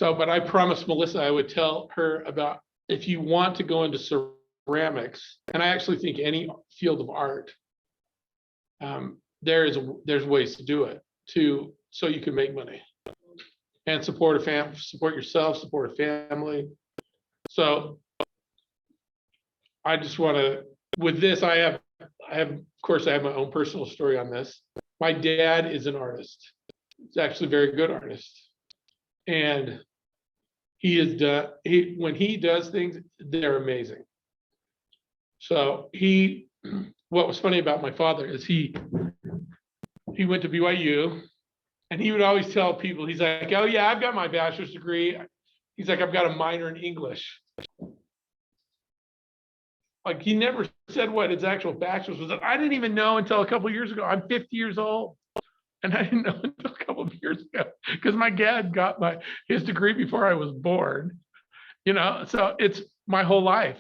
So, but I promised Melissa I would tell her about if you want to go into ceramics, and I actually think any field of art, there's ways to do it so you can make money and support support yourself, support a family. So I just want to, with this, I have, of course, I have my own personal story on this. My dad is an artist. He's actually a very good artist. And when he does things, they're amazing. So what was funny about my father is he went to BYU, and he would always tell people, he's like, oh yeah, I've got my bachelor's degree. He's like, I've got a minor in English. Like, he never said what his actual bachelor's was. I didn't even know until a couple of years ago. I'm 50 years old, and I didn't know until a couple of years ago because my dad got his degree before I was born. So it's my whole life.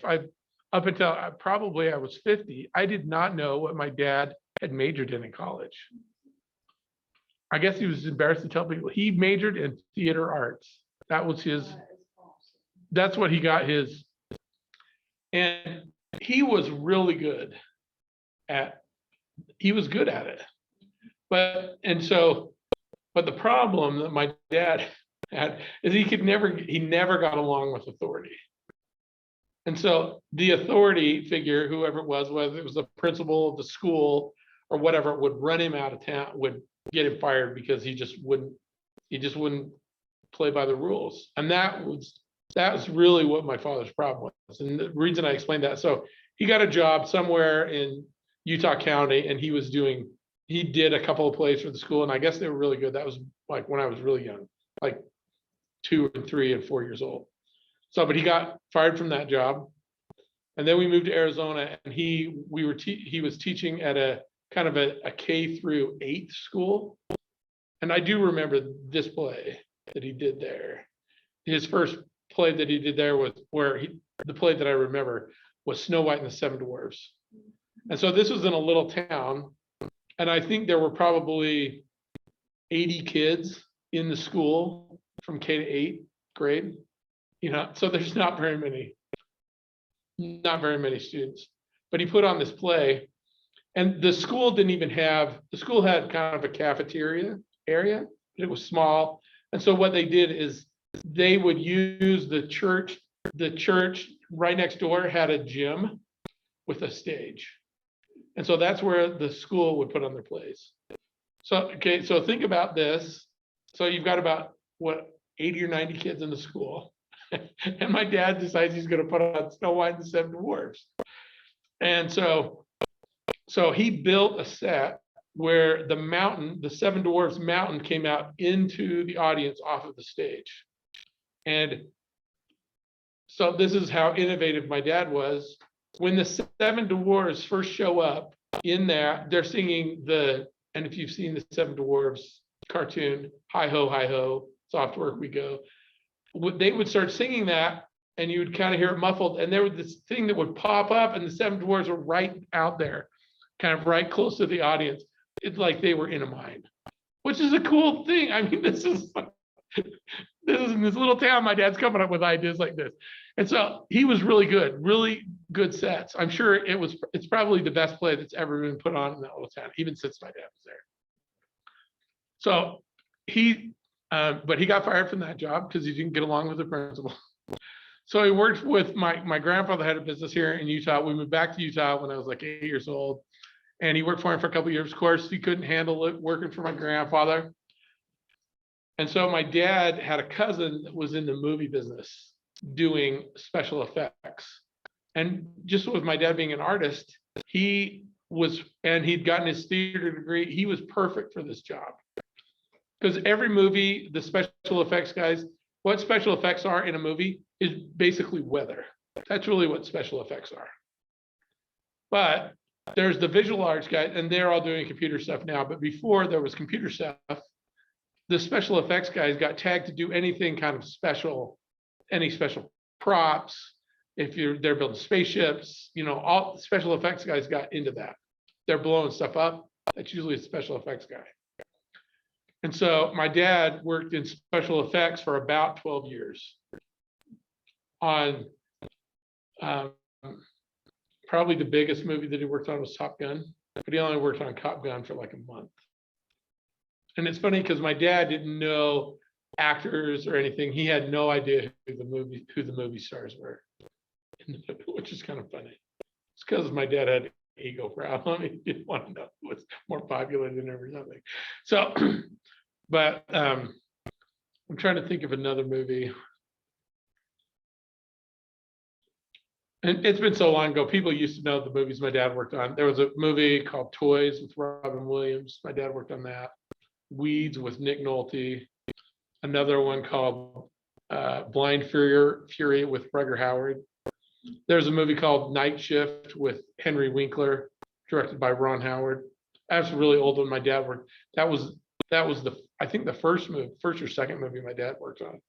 Up until probably I was 50, I did not know what my dad had majored in college. I guess he was embarrassed to tell people he majored in theater arts. That was that's what he got his. And he was really good at it. But the problem that my dad had is he never got along with authority. And so the authority figure, whoever it was, whether it was the principal of the school or whatever, would run him out of town, would get him fired because he just wouldn't play by the rules. And that was really what my father's problem was. And the reason I explained that, so he got a job somewhere in Utah County, and he did a couple of plays for the school, and I guess they were really good. That was like when I was really young, like 2 and 3 and 4 years old. So, but he got fired from that job, and then we moved to Arizona, and he was teaching at a kind of a K through 8 school, and I do remember this play that he did there. His first play that he did there was the play that I remember was Snow White and the Seven Dwarfs, and so this was in a little town, and I think there were probably 80 kids in the school from K to 8th grade. So there's not very many students, but he put on this play, and the school had kind of a cafeteria area, but it was small. And so what they did is they would use the church right next door had a gym with a stage. And so that's where the school would put on their plays. So think about this. So you've got about 80 or 90 kids in the school. And my dad decides he's going to put on Snow White and the Seven Dwarfs. And so he built a set where the Seven Dwarfs mountain came out into the audience off of the stage. And so this is how innovative my dad was. When the Seven Dwarfs first show up in there, they're singing and if you've seen the Seven Dwarfs cartoon, hi ho, soft work we go. They would start singing that, and you would kind of hear it muffled, and there was this thing that would pop up, and the Seven Dwarfs were right out there, kind of right close to the audience. It's like they were in a mine, which is a cool thing. I mean, this is in this little town. My dad's coming up with ideas like this, and so he was really good sets. I'm sure it's probably the best play that's ever been put on in that little town, even since my dad was there. So but he got fired from that job because he didn't get along with the principal. So he worked with my grandfather had a business here in Utah. We moved back to Utah when I was like 8 years old, and he worked for him for a couple of years. Of course, he couldn't handle it working for my grandfather. And so my dad had a cousin that was in the movie business doing special effects. And just with my dad being an artist, he'd gotten his theater degree. He was perfect for this job. Because every movie, the special effects guys, what special effects are in a movie is basically weather. That's really what special effects are. But there's the visual arts guys, and they're all doing computer stuff now. But before there was computer stuff, the special effects guys got tagged to do anything kind of special, any special props. If they're building spaceships, all the special effects guys got into that. They're blowing stuff up. That's usually a special effects guy. And so my dad worked in special effects for about 12 years on probably the biggest movie that he worked on was Top Gun, but he only worked on Top Gun for like a month. And it's funny because my dad didn't know actors or anything. He had no idea who the movie stars were, which is kind of funny. It's because my dad had an ego problem. He didn't want to know who was more popular than him or something. So, but I'm trying to think of another movie. And it's been so long ago, people used to know the movies my dad worked on. There was a movie called Toys with Robin Williams. My dad worked on that. Weeds with Nick Nolte. Another one called Blind Fury with Rutger Hauer. There's a movie called Night Shift with Henry Winkler, directed by Ron Howard. That's a really old one. My dad worked. That was I think the first or second movie my dad worked on.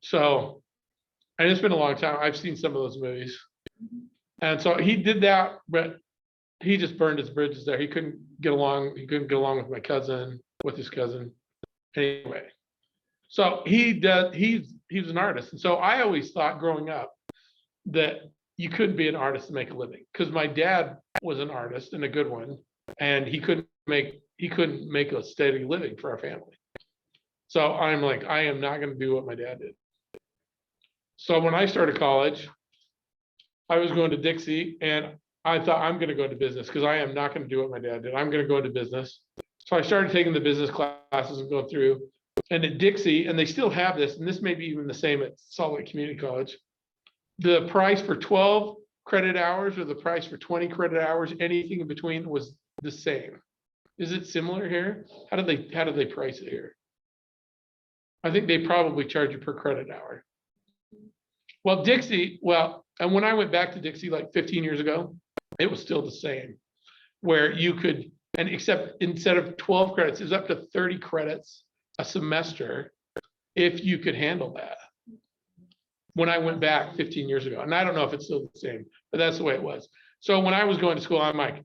So, and it's been a long time. I've seen some of those movies. And so he did that, but he just burned his bridges there. He couldn't get along with his cousin. Anyway, so he's an artist. And so I always thought growing up that you couldn't be an artist to make a living, because my dad was an artist and a good one, and he couldn't make a steady living for our family. So I'm like, I am not going to do what my dad did. So when I started college, I was going to Dixie, and I thought, I'm going to go into business because I am not going to do what my dad did. I'm going to go into business. So I started taking the business classes and going through. And at Dixie, and they still have this, and this may be even the same at Salt Lake Community College, the price for 12 credit hours or the price for 20 credit hours, anything in between, was the same. Is it similar here? How do they price it here? I think they probably charge you per credit hour. Well, Dixie, and when I went back to Dixie like 15 years ago, it was still the same, where you could, and except instead of 12 credits, it's up to 30 credits a semester if you could handle that. When I went back 15 years ago, and I don't know if it's still the same, but that's the way it was. So when I was going to school, I'm like,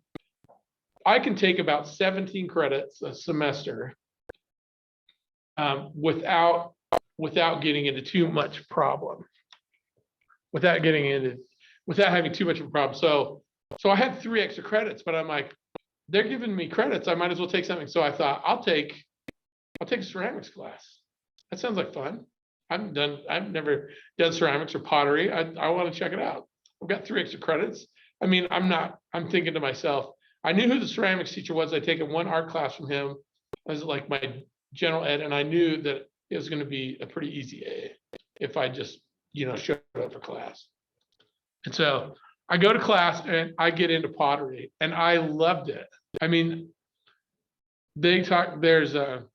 I can take about 17 credits a semester without getting into too much problem. Without having too much of a problem. So I had 3 extra credits, but I'm like, they're giving me credits. I might as well take something. So I thought, I'll take a ceramics class. That sounds like fun. I've never done ceramics or pottery. I want to check it out. I've got 3 extra credits. I mean, I'm thinking to myself, I knew who the ceramics teacher was. I'd taken 1 art class from him as like my general ed, and I knew that it was going to be a pretty easy A if I just, showed up for class. And so I go to class and I get into pottery, and I loved it. I mean, there's a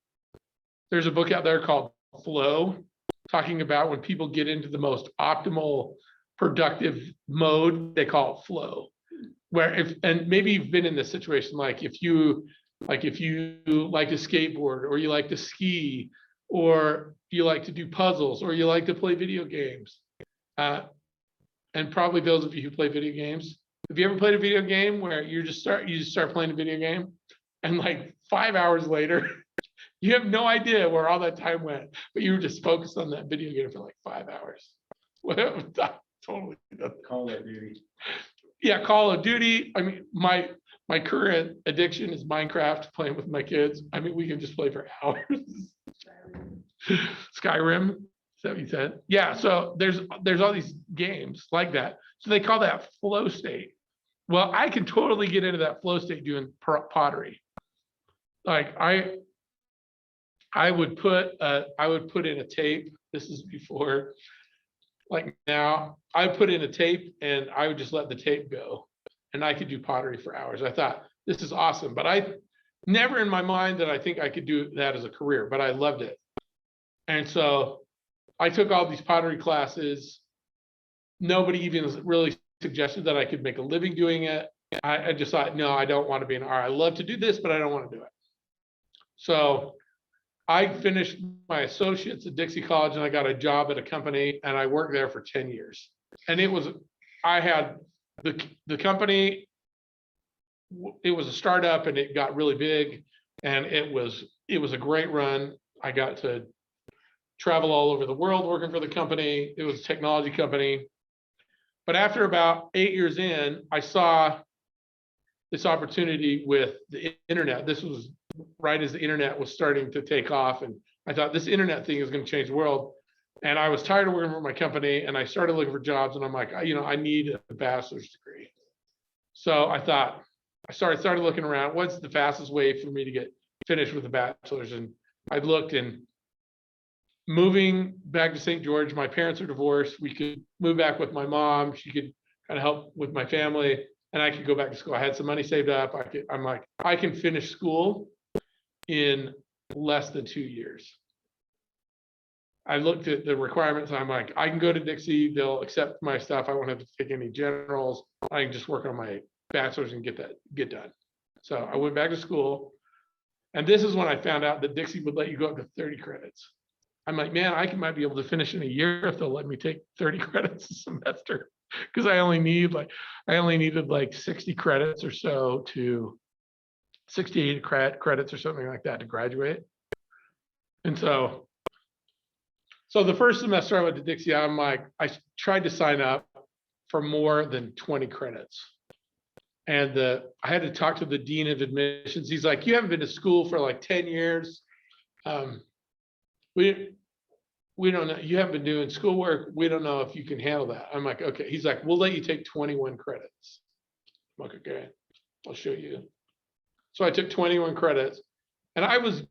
book out there called Flow, talking about when people get into the most optimal productive mode, they call it flow. And maybe you've been in this situation, like if you like to skateboard, or you like to ski, or you like to do puzzles, or you like to play video games. And probably those of you who play video games, have you ever played a video game where you just start playing a video game, and like 5 hours later, you have no idea where all that time went, but you were just focused on that video game for like 5 hours. Well, totally. Call of Duty. Yeah, Call of Duty. I mean, my current addiction is Minecraft, playing with my kids. I mean, we can just play for hours. Skyrim, is that what you said? Yeah, so there's all these games like that. So they call that flow state. Well, I can totally get into that flow state doing pottery. Like I would put in a tape. This is before, like now, I put in a tape and I would just let the tape go, and I could do pottery for hours. I thought, this is awesome, but I never in my mind that I think I could do that as a career, but I loved it. And so I took all these pottery classes. Nobody even really suggested that I could make a living doing it. I just thought, no, I don't want to be an art. I love to do this, but I don't want to do it. So I finished my associates at Dixie College, and I got a job at a company, and I worked there for 10 years. And I had the company, it was a startup, and it got really big. and it was a great run. I got to travel all over the world working for the company. It was a technology company. But after about 8 years in, I saw this opportunity with the internet. This was right as the internet was starting to take off. And I thought this internet thing is going to change the world. And I was tired of working for my company, and I started looking for jobs, and I'm like, I need a bachelor's degree. So I thought, I started looking around, what's the fastest way for me to get finished with a bachelor's? And I looked, and moving back to St. George, my parents are divorced. We could move back with my mom. She could kind of help with my family, and I could go back to school. I had some money saved up. I'm like, I can finish school in less than 2 years. I looked at the requirements, and I'm like, I can go to Dixie, they'll accept my stuff. I won't have to take any generals. I can just work on my bachelor's and get done. So I went back to school, and this is when I found out that Dixie would let you go up to 30 credits. I'm like, man, might be able to finish in a year if they'll let me take 30 credits a semester, because I only needed like 60 credits or so to 68 credits or something like that to graduate. And so the first semester I went to Dixie, I'm like, I tried to sign up for more than 20 credits. And I had to talk to the dean of admissions. He's like, you haven't been to school for like 10 years. We don't know. You haven't been doing schoolwork. We don't know if you can handle that. I'm like, okay. He's like, we'll let you take 21 credits. I'm like, okay, I'll show you. So I took 21 credits, and I was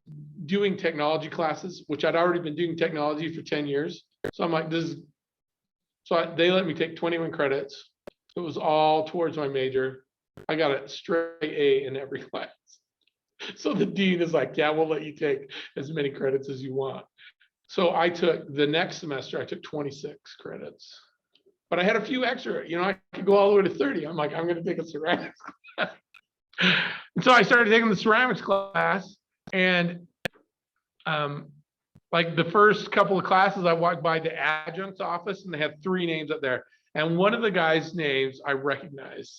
doing technology classes, which I'd already been doing technology for 10 years. So I'm like, they let me take 21 credits. It was all towards my major. I got a straight A in every class. So the dean is like, yeah, we'll let you take as many credits as you want. So I took the next semester, I took 26 credits, but I had a few extra, I could go all the way to 30. I'm like, I'm going to take a ceramics class. And so I started taking the ceramics class, and like the first couple of classes, I walked by the adjunct's office, and they had 3 names up there. And one of the guys' names I recognized.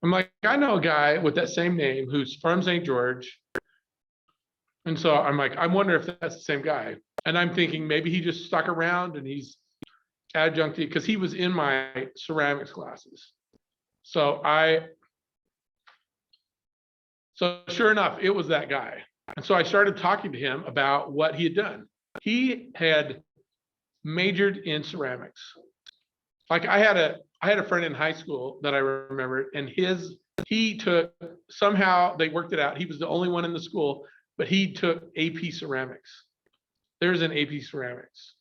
I'm like, I know a guy with that same name who's from St. George. And so I'm like, I wonder if that's the same guy. And I'm thinking maybe he just stuck around and he's adjuncted, because he was in my ceramics classes. So sure enough, it was that guy. And so I started talking to him about what he had done. He had majored in ceramics. Like I had a friend in high school that I remembered, and somehow they worked it out. He was the only one in the school, but he took AP ceramics. There's an AP ceramics.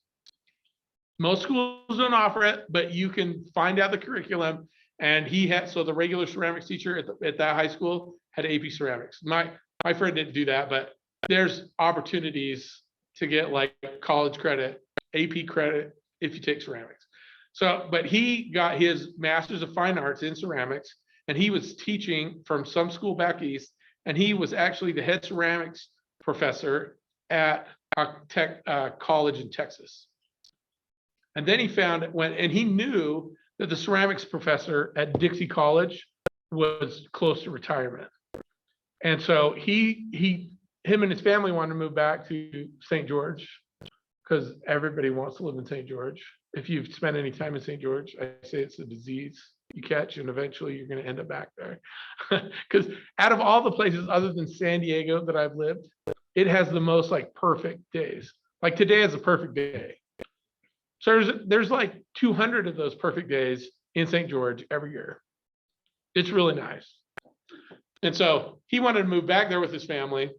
Most schools don't offer it, but you can find out the curriculum. And so the regular ceramics teacher at that high school had AP ceramics. My friend didn't do that, but there's opportunities to get like college credit, AP credit if you take ceramics. So, but he got his Master's of Fine Arts in ceramics, and he was teaching from some school back east, and he was actually the head ceramics professor at a college in Texas. And then he he knew that the ceramics professor at Dixie College was close to retirement. And so him and his family wanted to move back to St. George, because everybody wants to live in St. George. If you've spent any time in St. George, I say it's a disease you catch, and eventually you're going to end up back there. Because out of all the places other than San Diego that I've lived, it has the most like perfect days. Like today is a perfect day. So there's like 200 of those perfect days in St. George every year. It's really nice. And so he wanted to move back there with his family.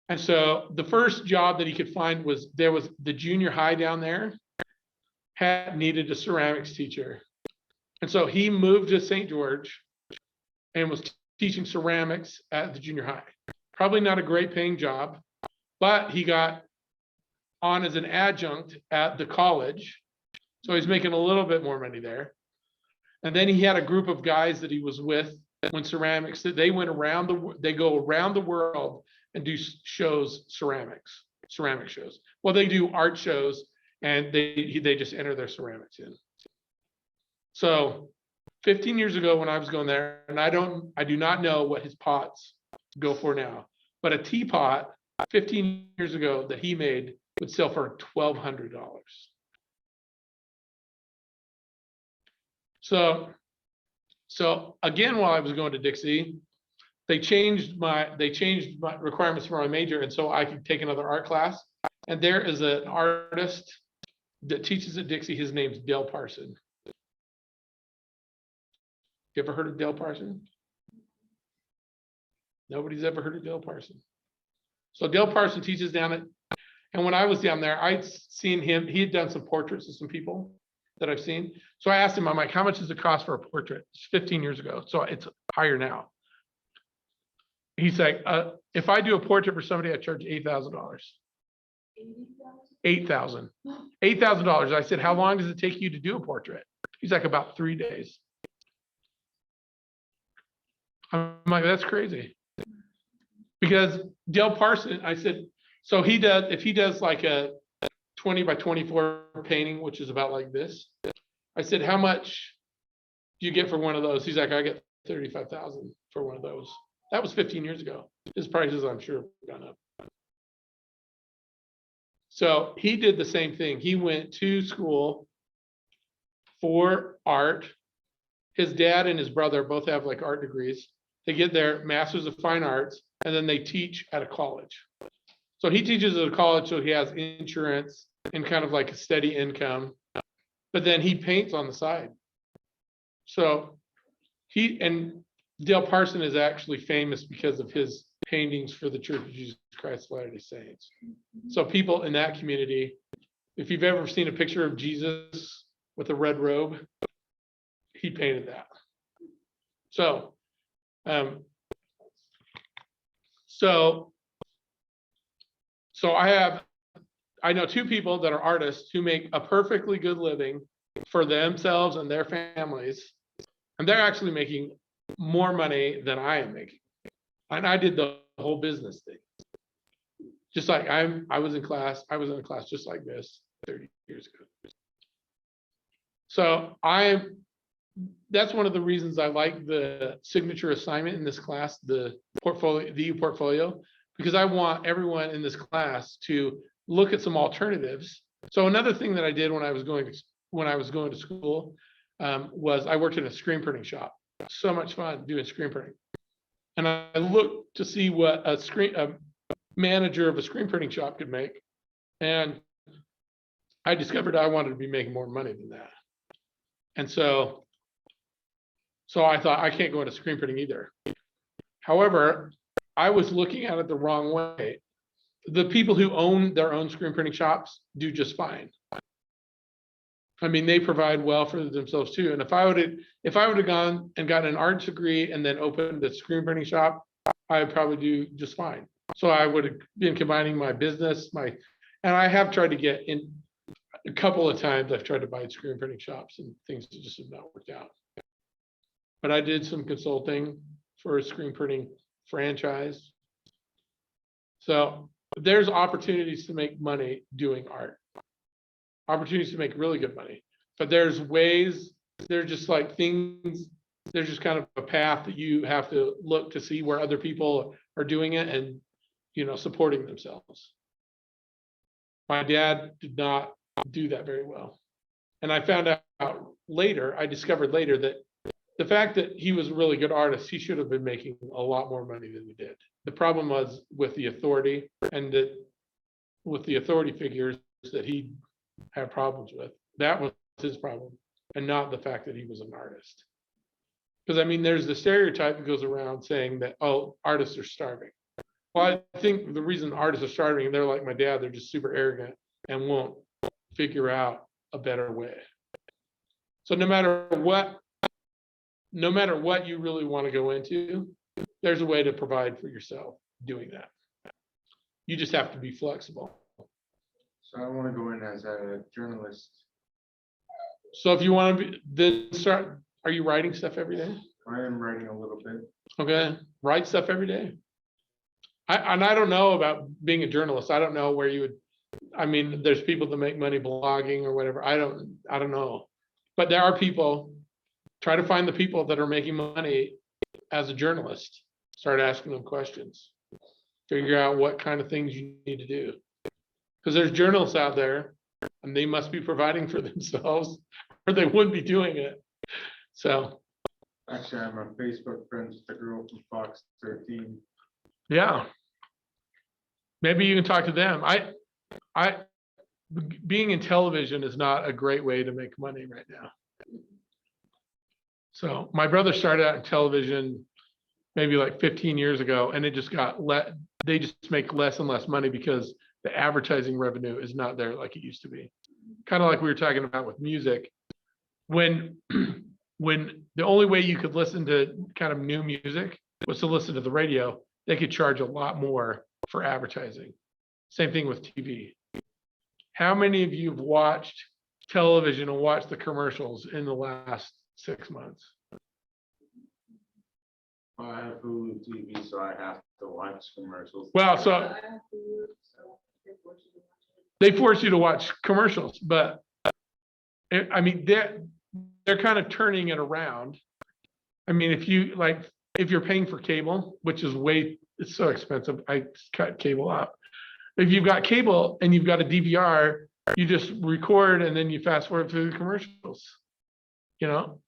And so the first job that he could find was the junior high down there needed a ceramics teacher. And so he moved to St. George and was teaching ceramics at the junior high. Probably not a great paying job, but he got on as an adjunct at the college. So he's making a little bit more money there. And then he had a group of guys that he was with when ceramics, they go around the world and do shows, ceramic shows. Well, they do art shows, and they just enter their ceramics in. So 15 years ago when I was going there, and I do not know what his pots go for now, but a teapot 15 years ago that he made would sell for $1,200. So again, while I was going to Dixie, they changed my requirements for my major, and so I could take another art class. And there is an artist that teaches at Dixie. His name's Dale Parson. You ever heard of Dale Parson? Nobody's ever heard of Dale Parson. So Dale Parson teaches down at, and when I was down there, I'd seen him. He had done some portraits of some people that I've seen. So I asked him, I'm like, how much does it cost for a portrait? It's 15 years ago, so it's higher now. He's like, if I do a portrait for somebody, I charge $8,000. $8,000. $8,000. I said, how long does it take you to do a portrait? He's like, about 3 days. I'm like, that's crazy. Because Dale Parson, I said, so he does, if he does like a 20 by 24 painting, which is about like this, I said, how much do you get for one of those? He's like, I get 35,000 for one of those. That was 15 years ago. His prices, I'm sure, have gone up. So he did the same thing. He went to school for art. His dad and his brother both have like art degrees. They get their Masters of Fine Arts, and then they teach at a college. So he teaches at a college, so he has insurance and kind of like a steady income, but then he paints on the side. So and Dale Parson is actually famous because of his paintings for the Church of Jesus Christ of Latter-day Saints. So people in that community, if you've ever seen a picture of Jesus with a red robe, he painted that. So I know two people that are artists who make a perfectly good living for themselves and their families, and they're actually making more money than I am making. And I did the whole business thing. Just like I was in a class just like this 30 years ago. So that's one of the reasons I like the signature assignment in this class, the EU portfolio, because I want everyone in this class to look at some alternatives. So another thing that I did when I was going to school was I worked in a screen printing shop. So much fun doing screen printing. And I looked to see what a manager of a screen printing shop could make. And I discovered I wanted to be making more money than that. And so I thought, I can't go into screen printing either. However, I was looking at it the wrong way. The people who own their own screen printing shops do just fine. I mean, they provide well for themselves too. And if I would have gone and gotten an art degree and then opened a screen printing shop, I would probably do just fine. So I would have been combining my business, and I have tried to get in a couple of times. I've tried to buy screen printing shops and things just have not worked out. But I did some consulting for a screen printing franchise. So there's opportunities to make money doing art. Opportunities to make really good money, but there's just like things, there's just kind of a path that you have to look to see where other people are doing it and, supporting themselves. My dad did not do that very well. And I discovered later that the fact that he was a really good artist, he should have been making a lot more money than he did. The problem was with the authority with the authority figures that he had problems with. That was his problem, and not the fact that he was an artist. Because I mean, there's the stereotype that goes around saying that, oh, artists are starving. Well, I think the reason artists are starving, and they're like my dad, they're just super arrogant and won't figure out a better way. So no matter what you really want to go into, there's a way to provide for yourself doing that. You just have to be flexible. So I want to go in as a journalist. So if you want to are you writing stuff every day? I am writing a little bit. Okay, write stuff every day. I don't know about being a journalist. I don't know where you would. I mean, there's people that make money blogging or whatever. I don't know, but there are people. Try to find the people that are making money as a journalist. Start asking them questions. figure out what kind of things you need to do. Because there's journalists out there and they must be providing for themselves or they wouldn't be doing it. So, Actually, I'm on Facebook friends with the girl from Fox 13. yeah. Maybe you can talk to them. Being in television is not a great way to make money right now. So my brother started out in television maybe like 15 years ago, and it just got they just make less and less money because the advertising revenue is not there like it used to be. Kind of like we were talking about with music. When the only way you could listen to kind of new music was to listen to the radio, they could charge a lot more for advertising. Same thing with TV. How many of you have watched television and watched the commercials in the last 6 months? I have Hulu TV, so I have to watch commercials. Well, so they force you to watch commercials, but I mean, they're kind of turning it around. I mean, if you're paying for cable, which is it's so expensive, I cut cable out. If you've got cable and you've got a DVR, you just record and then you fast forward through the commercials. You know,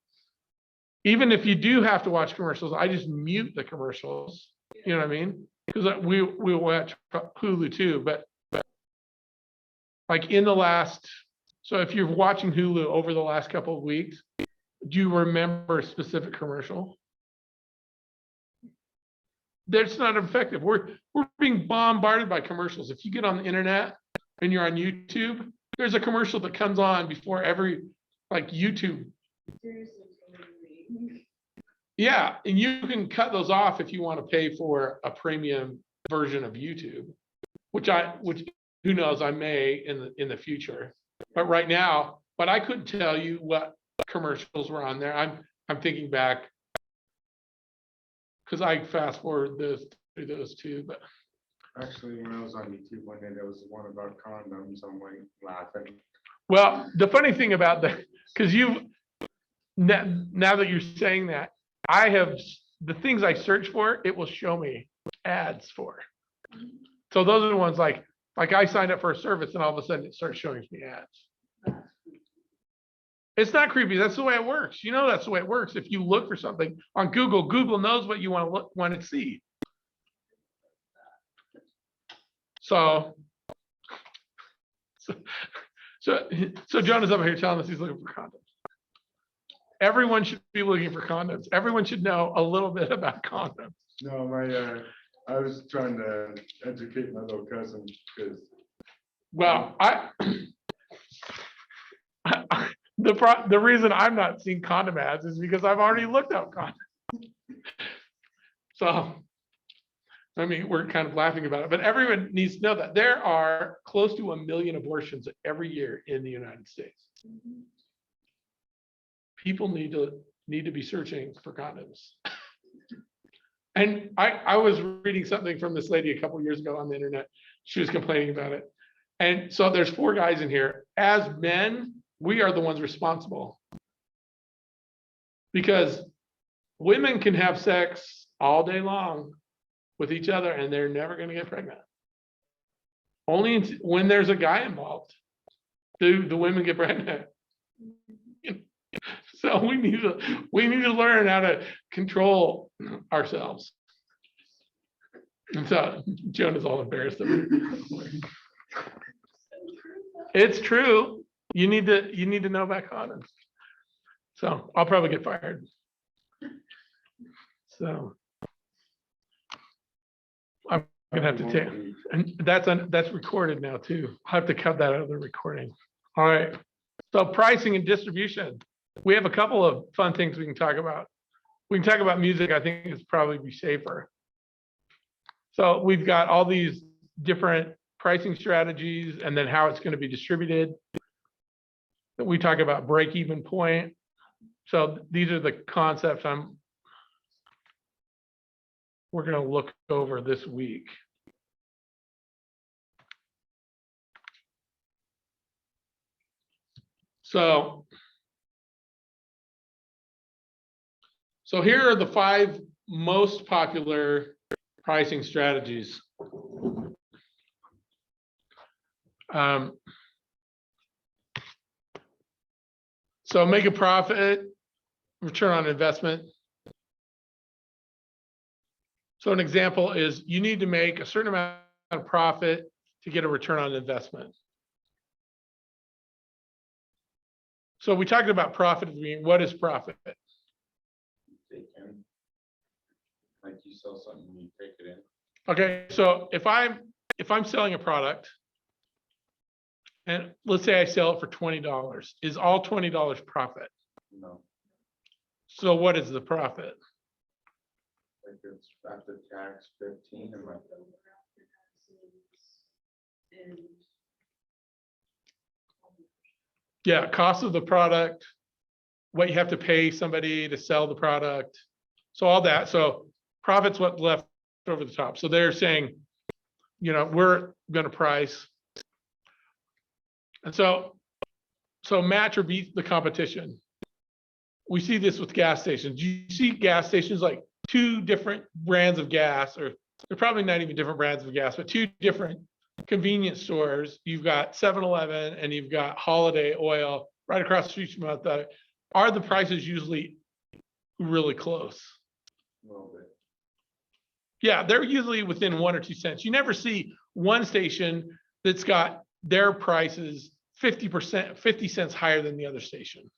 even if you do have to watch commercials, I just mute the commercials. You know what I mean? Because we watch Hulu too, but like in the last, so if you're watching Hulu over the last couple of weeks, do you remember a specific commercial? That's not effective. We're being bombarded by commercials. If you get on the internet and you're on YouTube, there's a commercial that comes on before every YouTube. Yeah, and you can cut those off if you want to pay for a premium version of YouTube, which who knows, I may in the future. But right now, I couldn't tell you what commercials were on there. I'm thinking back because I fast forward through those two, but Actually, when I was on YouTube one day, there was one about condoms. I'm like laughing. well, the funny thing about that, because now that you're saying that, I have the things I search for, it will show me ads for. So those are the ones like I signed up for a service and all of a sudden it starts showing me ads. It's not creepy. That's the way it works. You know, that's the way it works. If you look for something on Google, Google knows what you want to see. So John is up here telling us he's looking for condoms. Everyone should be looking for condoms. Everyone should know a little bit about condoms. No, I was trying to educate my little cousin because. Well, the reason I'm not seeing condom ads is because I've already looked up condoms. So, I mean, we're kind of laughing about it, but everyone needs to know that there are close to 1 million abortions every year in the United States. People need to be searching for condoms. And I was reading something from this lady a couple of years ago on the internet. She was complaining about it. And so there's 4 guys in here. As men, we are the ones responsible. Because women can have sex all day long with each other and they're never going to get pregnant. Only when there's a guy involved do the women get pregnant. So we need to learn how to control ourselves. And so Jonah's all embarrassed of it. It's true. You need to know about condoms. So I'll probably get fired. So I'm gonna have to take, and that's recorded now too. I'll have to cut that out of the recording. All right. So pricing and distribution. We have a couple of fun things we can talk about. We can talk about music. I think it's probably be safer. So we've got all these different pricing strategies and then how it's going to be distributed. We talk about break-even point. So these are the concepts we're going to look over this week. So here are the 5 most popular pricing strategies. So make a profit, return on investment. So an example is you need to make a certain amount of profit to get a return on investment. So we talked about profit. What is profit? Take in. Like you sell something, you take it in. Okay, so if I'm selling a product, and let's say I sell it for $20, is all $20 profit? No, So what is the profit? like it's after tax 15 and like. Yeah, cost of the product, what you have to pay somebody to sell the product. So all that. So profit's what's left over the top. So they're saying, we're going to price. And so match or beat the competition. We see this with gas stations. You see gas stations like two different brands of gas, or they're probably not even different brands of gas, but two different convenience stores. You've got 7-Eleven and you've got Holiday Oil right across the street from each other. Are the prices usually really close? A little bit. Yeah, they're usually within 1 or 2 cents. You never see one station that's got their prices 50%, 50 cents higher than the other station.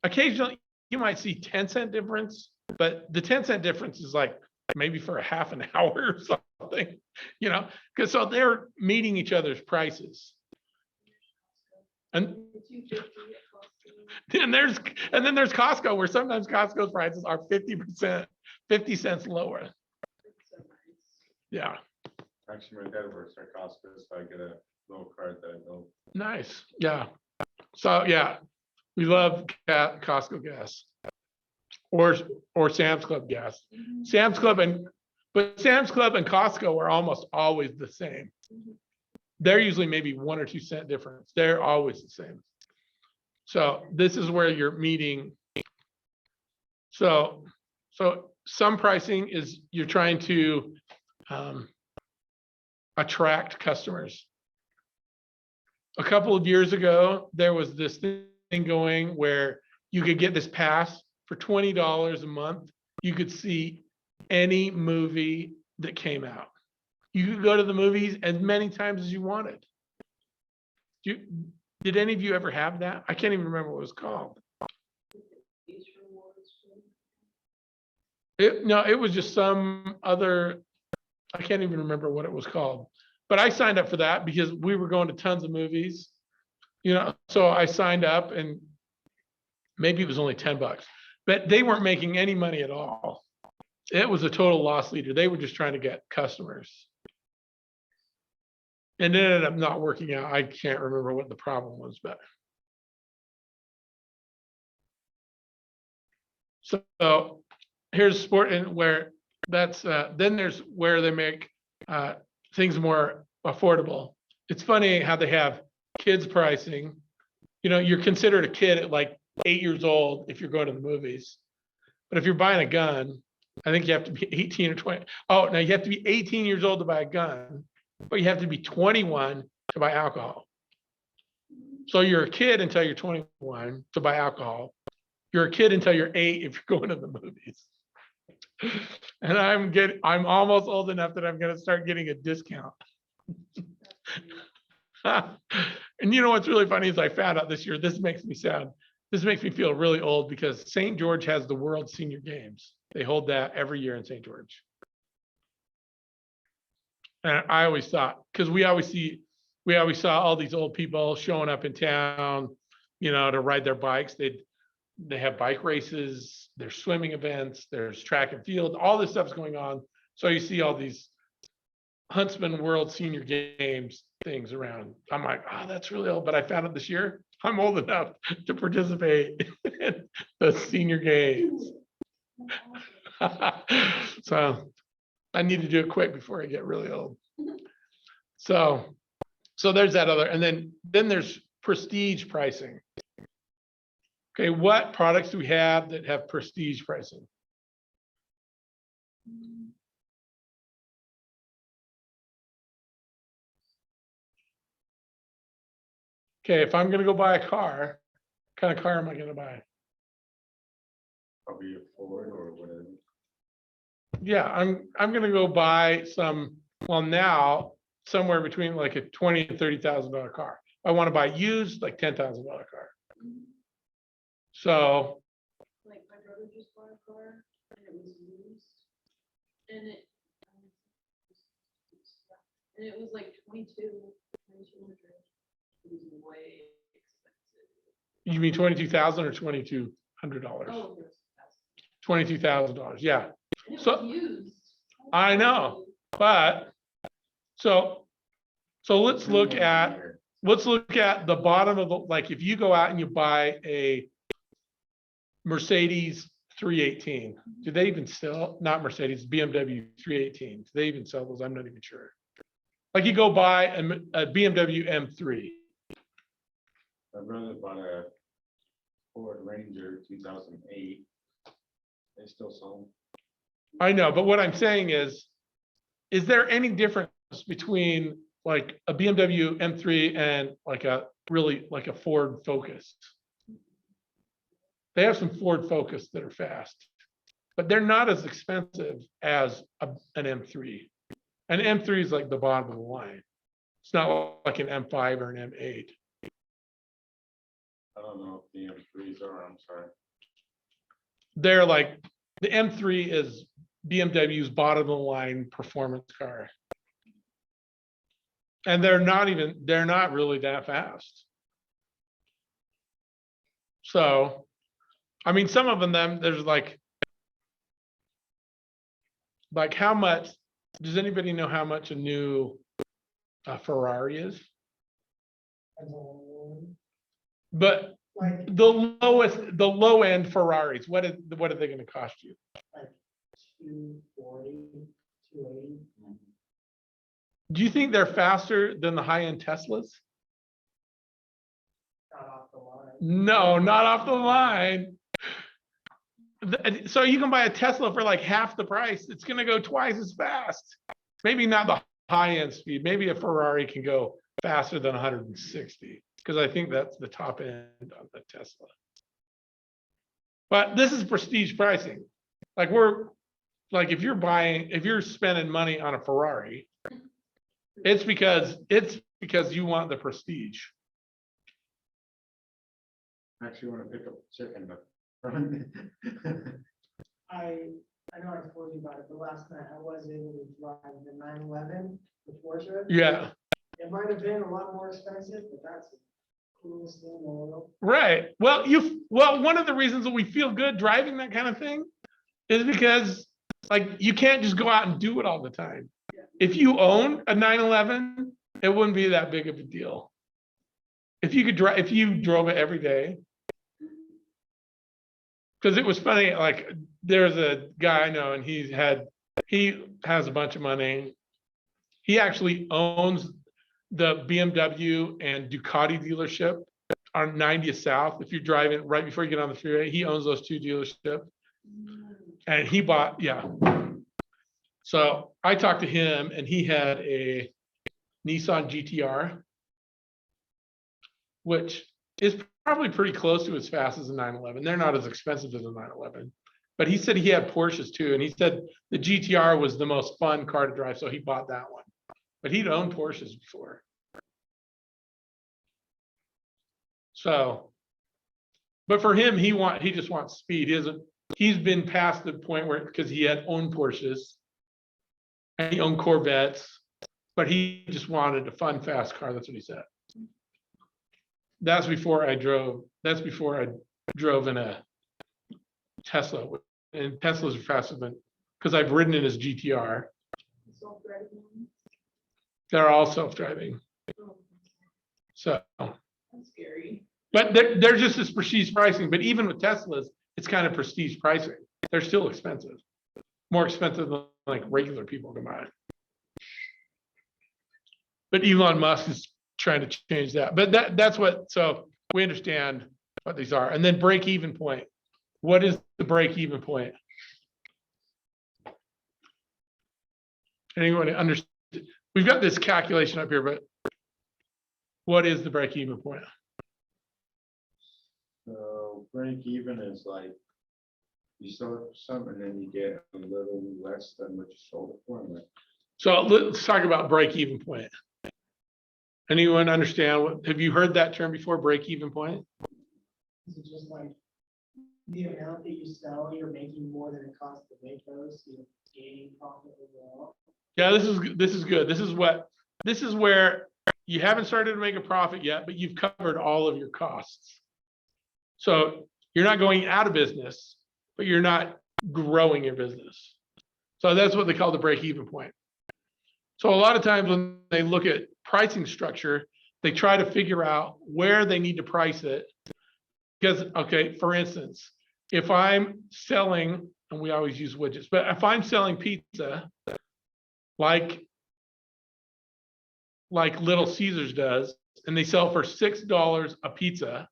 Occasionally, you might see 10-cent difference, but the 10-cent difference is like maybe for a half an hour or something, because so they're meeting each other's prices. And then there's Costco, where sometimes Costco's prices are 50%, 50 cents lower. Yeah. Actually, my dad works at Costco, so I get a little card that I know. Nice. Yeah. So yeah, we love Costco gas or Sam's Club gas. Sam's Club and Costco are almost always the same. They're usually maybe 1 or 2 cent difference. They're always the same. So this is where you're meeting. So some pricing is you're trying to attract customers. A couple of years ago, there was this thing going where you could get this pass for $20 a month. You could see any movie that came out. You could go to the movies as many times as you wanted. Did any of you ever have that? I can't even remember what it was called. No, it was just some other, I can't even remember what it was called. But I signed up for that because we were going to tons of movies, so I signed up, and maybe it was only $10, but they weren't making any money at all. It was a total loss leader. They were just trying to get customers. And it ended up not working out. I can't remember what the problem was, but. So here's sport, and where that's, then there's where they make things more affordable. It's funny how they have kids pricing. You're considered a kid at like 8 years old if you're going to the movies. But if you're buying a gun, I think you have to be 18 or 20. Oh, now you have to be 18 years old to buy a gun, but you have to be 21 to buy alcohol. So you're a kid until you're 21 to buy alcohol. You're a kid until you're 8 if you're going to the movies. And I'm almost old enough that I'm going to start getting a discount. And what's really funny is I found out this year, this makes me feel really old, because St. George has the World Senior Games. They hold that every year in St. George. And I always thought, because we always saw all these old people showing up in town, to ride their bikes. They have bike races, there's swimming events, there's track and field, all this stuff's going on. So you see all these Huntsman World Senior Games things around. I'm like, oh, that's really old. But I found out this year I'm old enough to participate in the senior games. So I need to do it quick before I get really old. So there's that other, and then there's prestige pricing. Okay, what products do we have that have prestige pricing? Okay, if I'm gonna go buy a car, what kind of car am I gonna buy? Probably a Ford or whatever. Yeah, I'm gonna go buy some, well, now, somewhere between like a $20,000 and $30,000 car. I want to buy used, like $10,000 car. So, Like my brother just bought a car and it was used. And it was like 2200. It was way expensive. you mean 22,000 or $2,200? Oh, it was $22,000, yeah. and it So- was used. I know. But, so let's look at the bottom of the, like, if you go out and you buy a Mercedes 318, do they even sell, not Mercedes, BMW 318, do they even sell those? I'm not even sure. Like you go buy a BMW M3, My brother bought a Ford Ranger 2008. They still sell them. I know, but what I'm saying is there any difference between like a BMW M3 and like a really like a Ford Focus? They have some Ford Focus that are fast, but they're not as expensive as an M3. An M3 is like the bottom of the line. It's not like an M5 or an M8. I don't know if the M3s are, I'm sorry. They're like, the M3 is BMW's bottom of the line performance car. And they're not really that fast. So, I mean, some of them, there's like how much, does anybody know how much a new Ferrari is? But Like, the low end Ferraris, what are they gonna cost you? like 240, 280. Do you think they're faster than the high end Teslas? Not off the line. No, not off the line. So you can buy a Tesla for like half the price. It's gonna go twice as fast. Maybe not the high end speed. Maybe a Ferrari can go faster than 160, because I think that's the top end of the Tesla. But this is prestige pricing. Like if you're spending money on a Ferrari, it's because you want the prestige. I actually want to pick up chicken, but. I know I told you about it, but last night I was able to drive the 911, the Porsche. Yeah, It might have been a lot more expensive, but that's the coolest thing in the world. right. Well, one of the reasons that we feel good driving that kind of thing is because like you can't just go out and do it all the time. If you own a 911, it wouldn't be that big of a deal. If you drove it every day. Because it was funny, like there's a guy I know and he has a bunch of money. He actually owns the BMW and Ducati dealership on 90th South. If you're driving right before you get on the freeway, he owns those two dealerships. And he bought, yeah. So I talked to him and he had a Nissan GTR, which is probably pretty close to as fast as a 911. They're not as expensive as a 911. But he said he had Porsches too. And he said the GTR was the most fun car to drive. So he bought that one. But he'd owned Porsches before. So, but for him, he just wants speed. He's been past the point where, because he had owned Porsches and he owned Corvettes, but he just wanted a fun, fast car. That's what he said. That's before I drove in a Tesla, and Teslas are faster than, because I've ridden in his GTR. Self-driving ones. They're all self-driving. Oh, So, that's scary. but they're just as prestige pricing. But even with Teslas, it's kind of prestige pricing. They're still expensive, more expensive than like regular people can buy. But Elon Musk is trying to change that. But that's what, so we understand what these are. And then break even point. What is the break even point? Anyone understand? We've got this calculation up here, but What is the break-even point? So break even is like, you sell it for something, and then you get a little less than what you sold it for. Like, So let's talk about break-even point. Anyone understand what, have you heard that term before, break-even point? Is it just like the amount that you sell, you're making more than it costs to make those, so you're gaining profit overall? Yeah, this is good. This is where you haven't started to make a profit yet, but you've covered all of your costs. So you're not going out of business, but you're not growing your business. So that's what they call the break-even point. So a lot of times when they look at pricing structure, they try to figure out where they need to price it. Because, okay, for instance, if I'm selling, and we always use widgets, but if I'm selling pizza, like Little Caesars does, and they sell for $6 a pizza,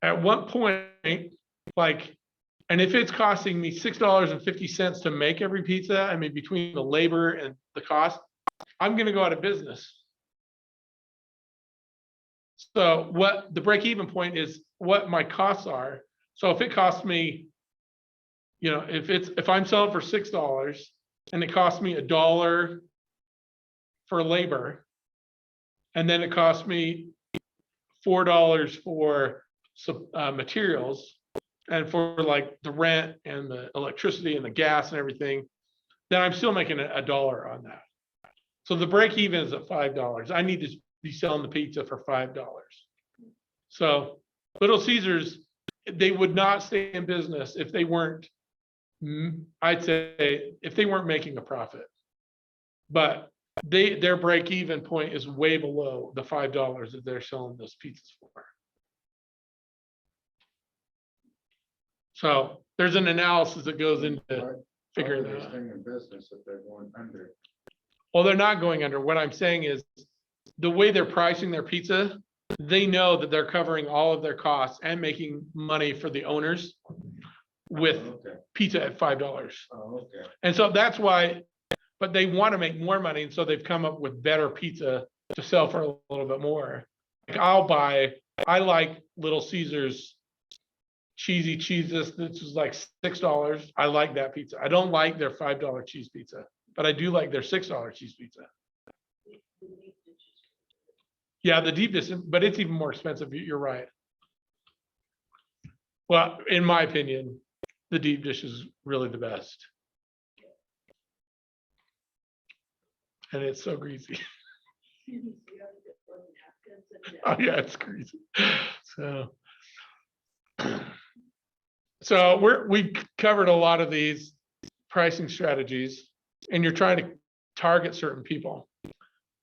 at what point, like, and if it's costing me $6.50 to make every pizza, I mean, between the labor and the cost, I'm gonna go out of business. So what the break-even point is, what my costs are. So if it costs me, you know, if I'm selling for $6 and it costs me $1 for labor, and then it costs me $4 for some materials, and for like the rent and the electricity and the gas and everything, then I'm still making $1 on that. So the break even is at $5. I need to be selling the pizza for $5. So Little Caesars, they would not stay in business if they weren't, I'd say, if they weren't making a profit. But their break even point is way below the $5 that they're selling those pizzas for. So there's an analysis that goes into figuring that out. staying in business if they're going under. Well, they're not going under. What I'm saying is the way they're pricing their pizza, they know that they're covering all of their costs and making money for the owners with Okay. pizza at $5. Oh, okay. And so that's why, but they want to make more money. And so they've come up with better pizza to sell for a little bit more. Like I like Little Caesars cheesy cheeses. This is like $6. I like that pizza. I don't like their $5 cheese pizza, but I do like their $6 cheese pizza. Yeah, the deep dish, but it's even more expensive. You're right. Well, in my opinion, the deep dish is really the best. And it's so greasy. Oh yeah, it's greasy. So we covered a lot of these pricing strategies, and you're trying to target certain people.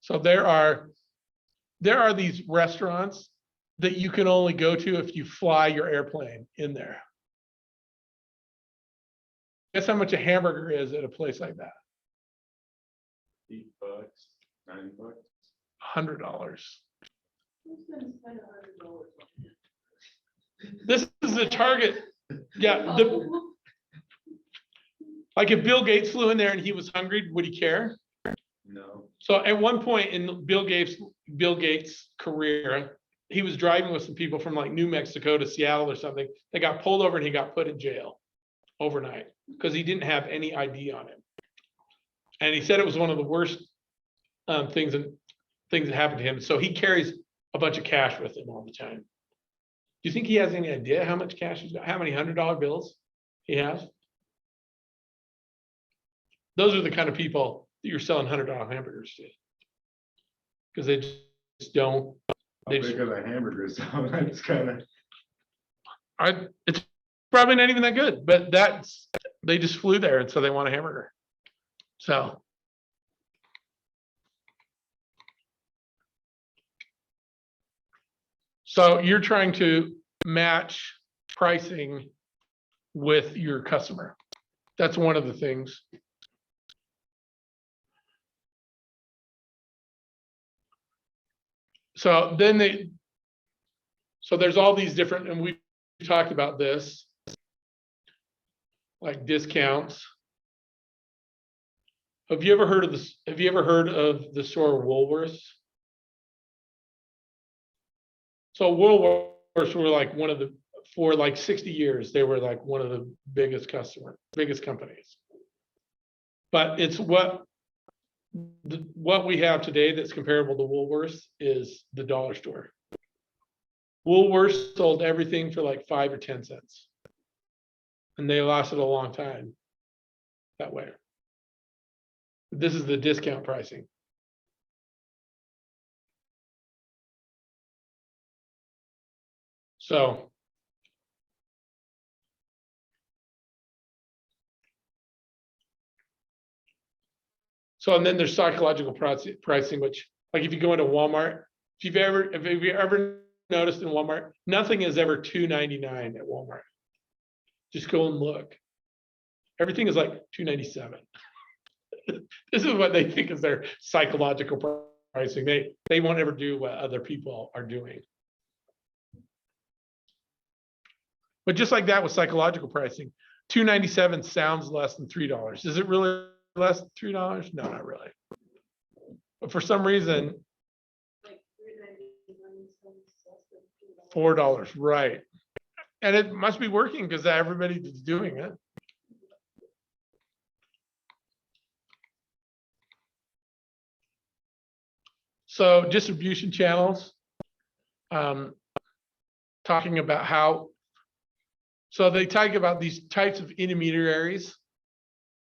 So there are these restaurants that you can only go to if you fly your airplane in there. Guess how much a hamburger is at a place like that? $8, $9. $100. Who's gonna spend $100 on it? This is the target. Yeah, like if Bill Gates flew in there and he was hungry, would he care? No. So at one point in Bill Gates' career, he was driving with some people from like New Mexico to Seattle or something. They got pulled over and he got put in jail overnight because he didn't have any ID on him. And he said it was one of the worst things that happened to him. So he carries a bunch of cash with him all the time. Do you think he has any idea how much cash he's got? How many $100 bills he has? Those are the kind of people that you're selling $100 hamburgers to, because they just don't. How big are the hamburgers? That's kind of. It's probably not even that good, but they just flew there, and so they want a hamburger. So you're trying to match pricing with your customer. That's one of the things. So there's all these different, and we talked about this, like discounts. Have you ever heard of this? Have you ever heard of the store Woolworths? So Woolworths were like one of the, for like 60 years, they were like one of the biggest companies. But it's what we have today that's comparable to Woolworths is the dollar store. Woolworths sold everything for like 5 or 10 cents. And they lasted a long time that way. This is the discount pricing. So and then there's psychological pricing, which, like, if you go into Walmart, if you ever noticed in Walmart, nothing is ever $2.99 at Walmart. Just go and look. Everything is like $2.97. This is what they think is their psychological pricing. They won't ever do what other people are doing. But just like that with psychological pricing, $2.97 sounds less than $3. Is it really less than $3? No, not really. But for some reason, Like $3.99 cents less than $2. $4, right? And it must be working because everybody's doing it. So distribution channels, talking about how, so they talk about these types of intermediaries.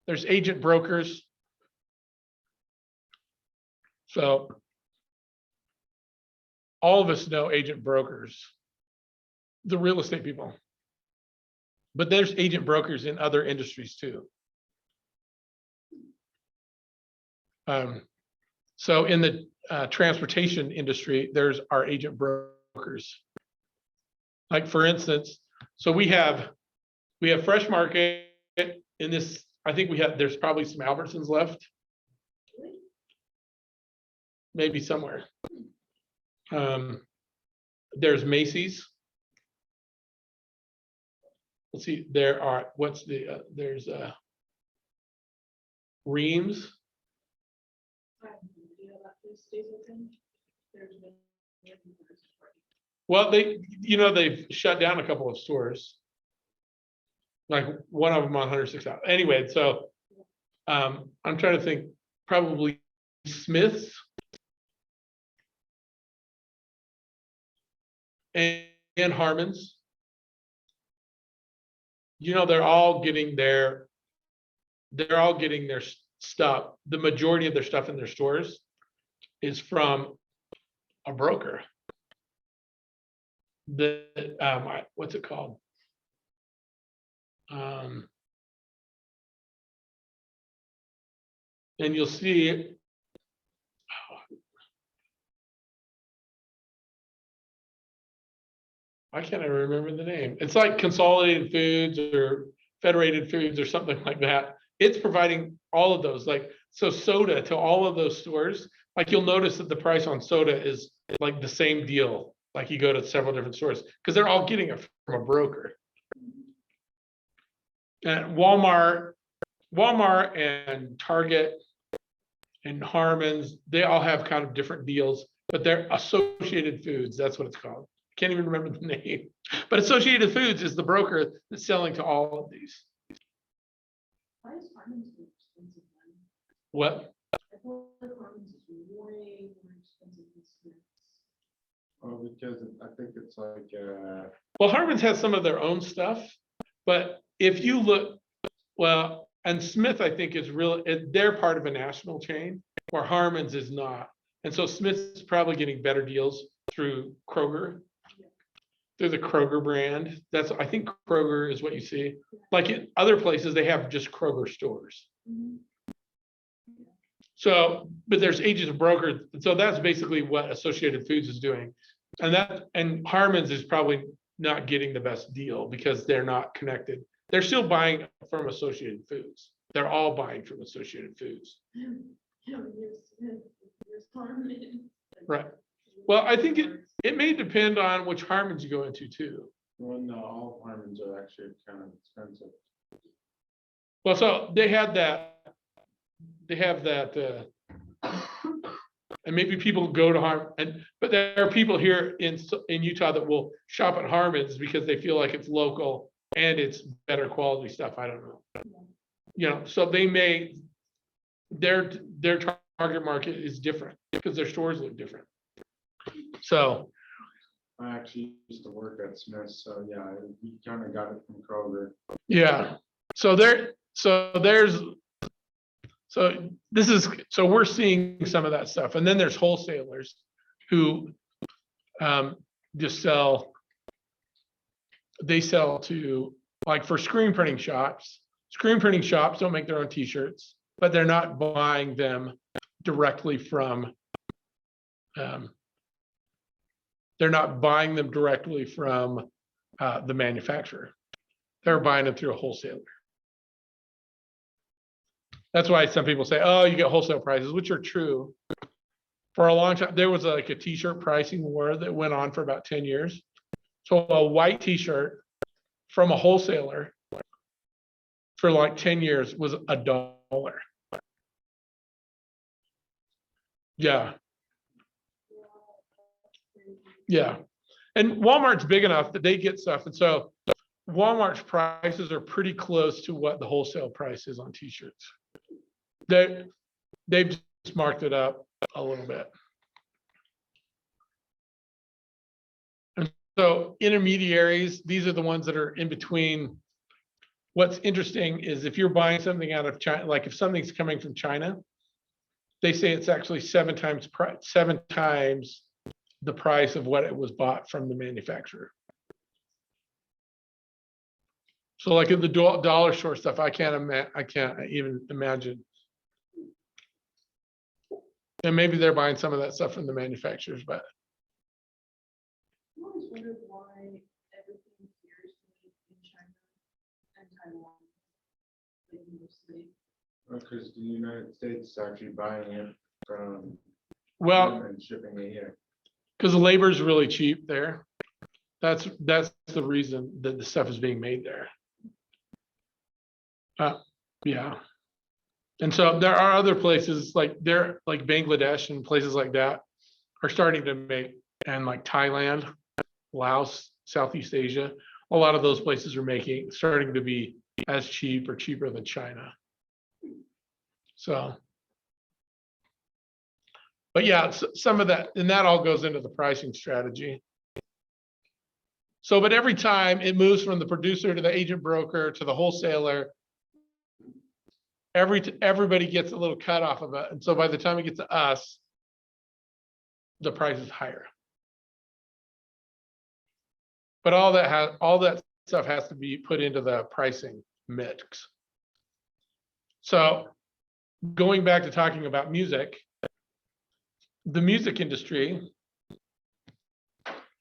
There's agent brokers. So all of us know agent brokers, the real estate people. But there's agent brokers in other industries too. So in the transportation industry, there's our agent brokers. Like, for instance, so we have Fresh Market in this. I think there's probably some Albertsons left, maybe somewhere. There's Macy's. Let's see, there's Reams. Well, they've shut down a couple of stores. Like one of them on 106 out. Anyway, so I'm trying to think, probably Smith's and Harmon's. They're all getting their stuff. The majority of their stuff in their stores is from a broker. What's it called? And you'll see, why can't I remember the name? It's like Consolidated Foods or Federated Foods or something like that. It's providing all of those, like, so soda to all of those stores. Like, you'll notice that the price on soda is like the same deal. Like, you go to several different stores because they're all getting it from a broker. And Walmart and Target and Harmon's, they all have kind of different deals, but they're Associated Foods. That's what it's called. Can't even remember the name. But Associated Foods is the broker that's selling to all of these. Why is Harmon's so expensive then? What? I feel like Harmon's is way more expensive than Smith's. Oh, because I think it's like, Well, Harmon's has some of their own stuff, but if you look, well, and Smith, I think, is they're part of a national chain where Harmon's is not. And so Smith's probably getting better deals through Kroger, through the Kroger brand. I think Kroger is what you see. Like in other places, they have just Kroger stores. So, but there's agents and brokers. So that's basically what Associated Foods is doing. And Harmon's is probably not getting the best deal because they're not connected. They're still buying from Associated Foods. They're all buying from Associated Foods. Right. Well, I think it may depend on which Harmon's you go into too. well, no, all Harmon's are actually kind of expensive. Well, so they have that And maybe people go to but there are people here in Utah that will shop at Harmon's because they feel like it's local and it's better quality stuff. I don't know. You know, so they may, their target market is different because their stores look different. So, I actually used to work at Smith's, so yeah, we kind of got it from Kroger. yeah. So we're seeing some of that stuff. And then there's wholesalers who just sell to, like, for screen printing shops. Screen printing shops don't make their own t-shirts, but they're not buying them directly from the manufacturer. They're buying them through a wholesaler. That's why some people say, oh, you get wholesale prices, which are true. For a long time, there was like a t-shirt pricing war that went on for about 10 years. So a white t-shirt from a wholesaler for like 10 years was $1. Yeah. Yeah. And Walmart's big enough that they get stuff. And so Walmart's prices are pretty close to what the wholesale price is on t-shirts. They've just marked it up a little bit. And so intermediaries, these are the ones that are in between. What's interesting is if you're buying something out of China, like if something's coming from China, they say it's actually 7 times the price of what it was bought from the manufacturer. So like in the dollar store stuff, I can't even imagine. And maybe they're buying some of that stuff from the manufacturers, but I always wondered why everything here is made in China and Taiwan. Like mostly. Because the United States is actually buying it from well, them and shipping it here. because the labor is really cheap there. That's the reason that the stuff is being made there. Yeah. And so there are other places like Bangladesh and places like that are starting to make, and like Thailand, Laos, Southeast Asia, a lot of those places are starting to be as cheap or cheaper than China. So, but yeah, some of that, and that all goes into the pricing strategy. So, but every time it moves from the producer to the agent broker to the wholesaler, everybody gets a little cut off of it. And so by the time it gets to us, the price is higher. But all that stuff has to be put into the pricing mix. So going back to talking about music, the music industry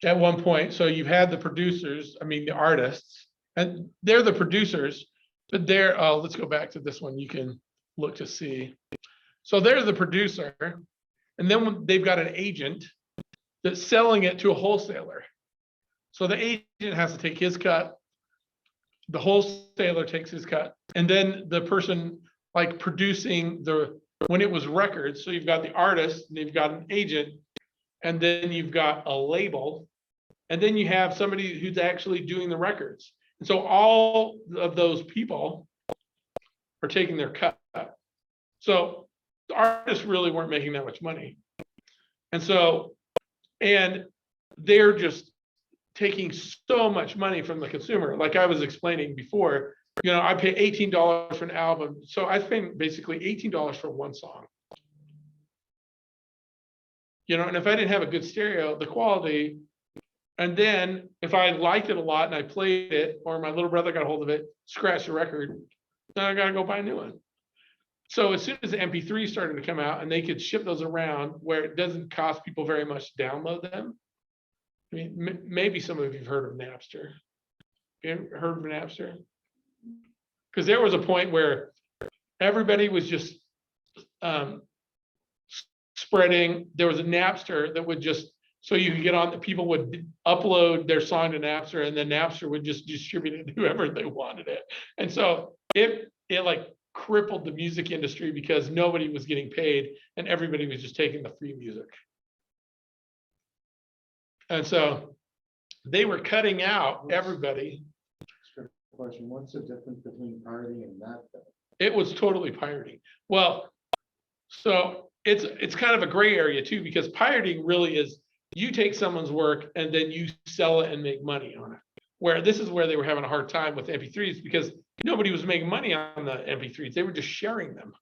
at one point, so you've had the producers, the artists, and they're the producers, but let's go back to this one. You can look to see. So they're the producer, and then they've got an agent that's selling it to a wholesaler. So the agent has to take his cut, the wholesaler takes his cut, and then the person like producing when it was records, so you've got the artist, and you've got an agent, and then you've got a label, and then you have somebody who's actually doing the records. And so all of those people are taking their cut. So the artists really weren't making that much money. And they're just taking so much money from the consumer. Like I was explaining before, I pay $18 for an album. So I spend basically $18 for one song. And if I didn't have a good stereo, the quality, and then if I liked it a lot and I played it, or my little brother got a hold of it, scratched the record, then I got to go buy a new one. So as soon as the MP3 started to come out and they could ship those around where it doesn't cost people very much to download them. Maybe some of you have heard of Napster. You heard of Napster? Because there was a point where everybody was just spreading. There was a Napster that would just, so you could get on, people would upload their song to Napster, and then Napster would just distribute it to whoever they wanted it. And so it like crippled the music industry because nobody was getting paid and everybody was just taking the free music. And so they were cutting out everybody. Question, what's the difference between pirating and that then? It was totally pirating. Well, so it's kind of a gray area too, because pirating really is you take someone's work and then you sell it and make money on it. Where this is where they were having a hard time with MP3s because nobody was making money on the MP3s. They were just sharing them.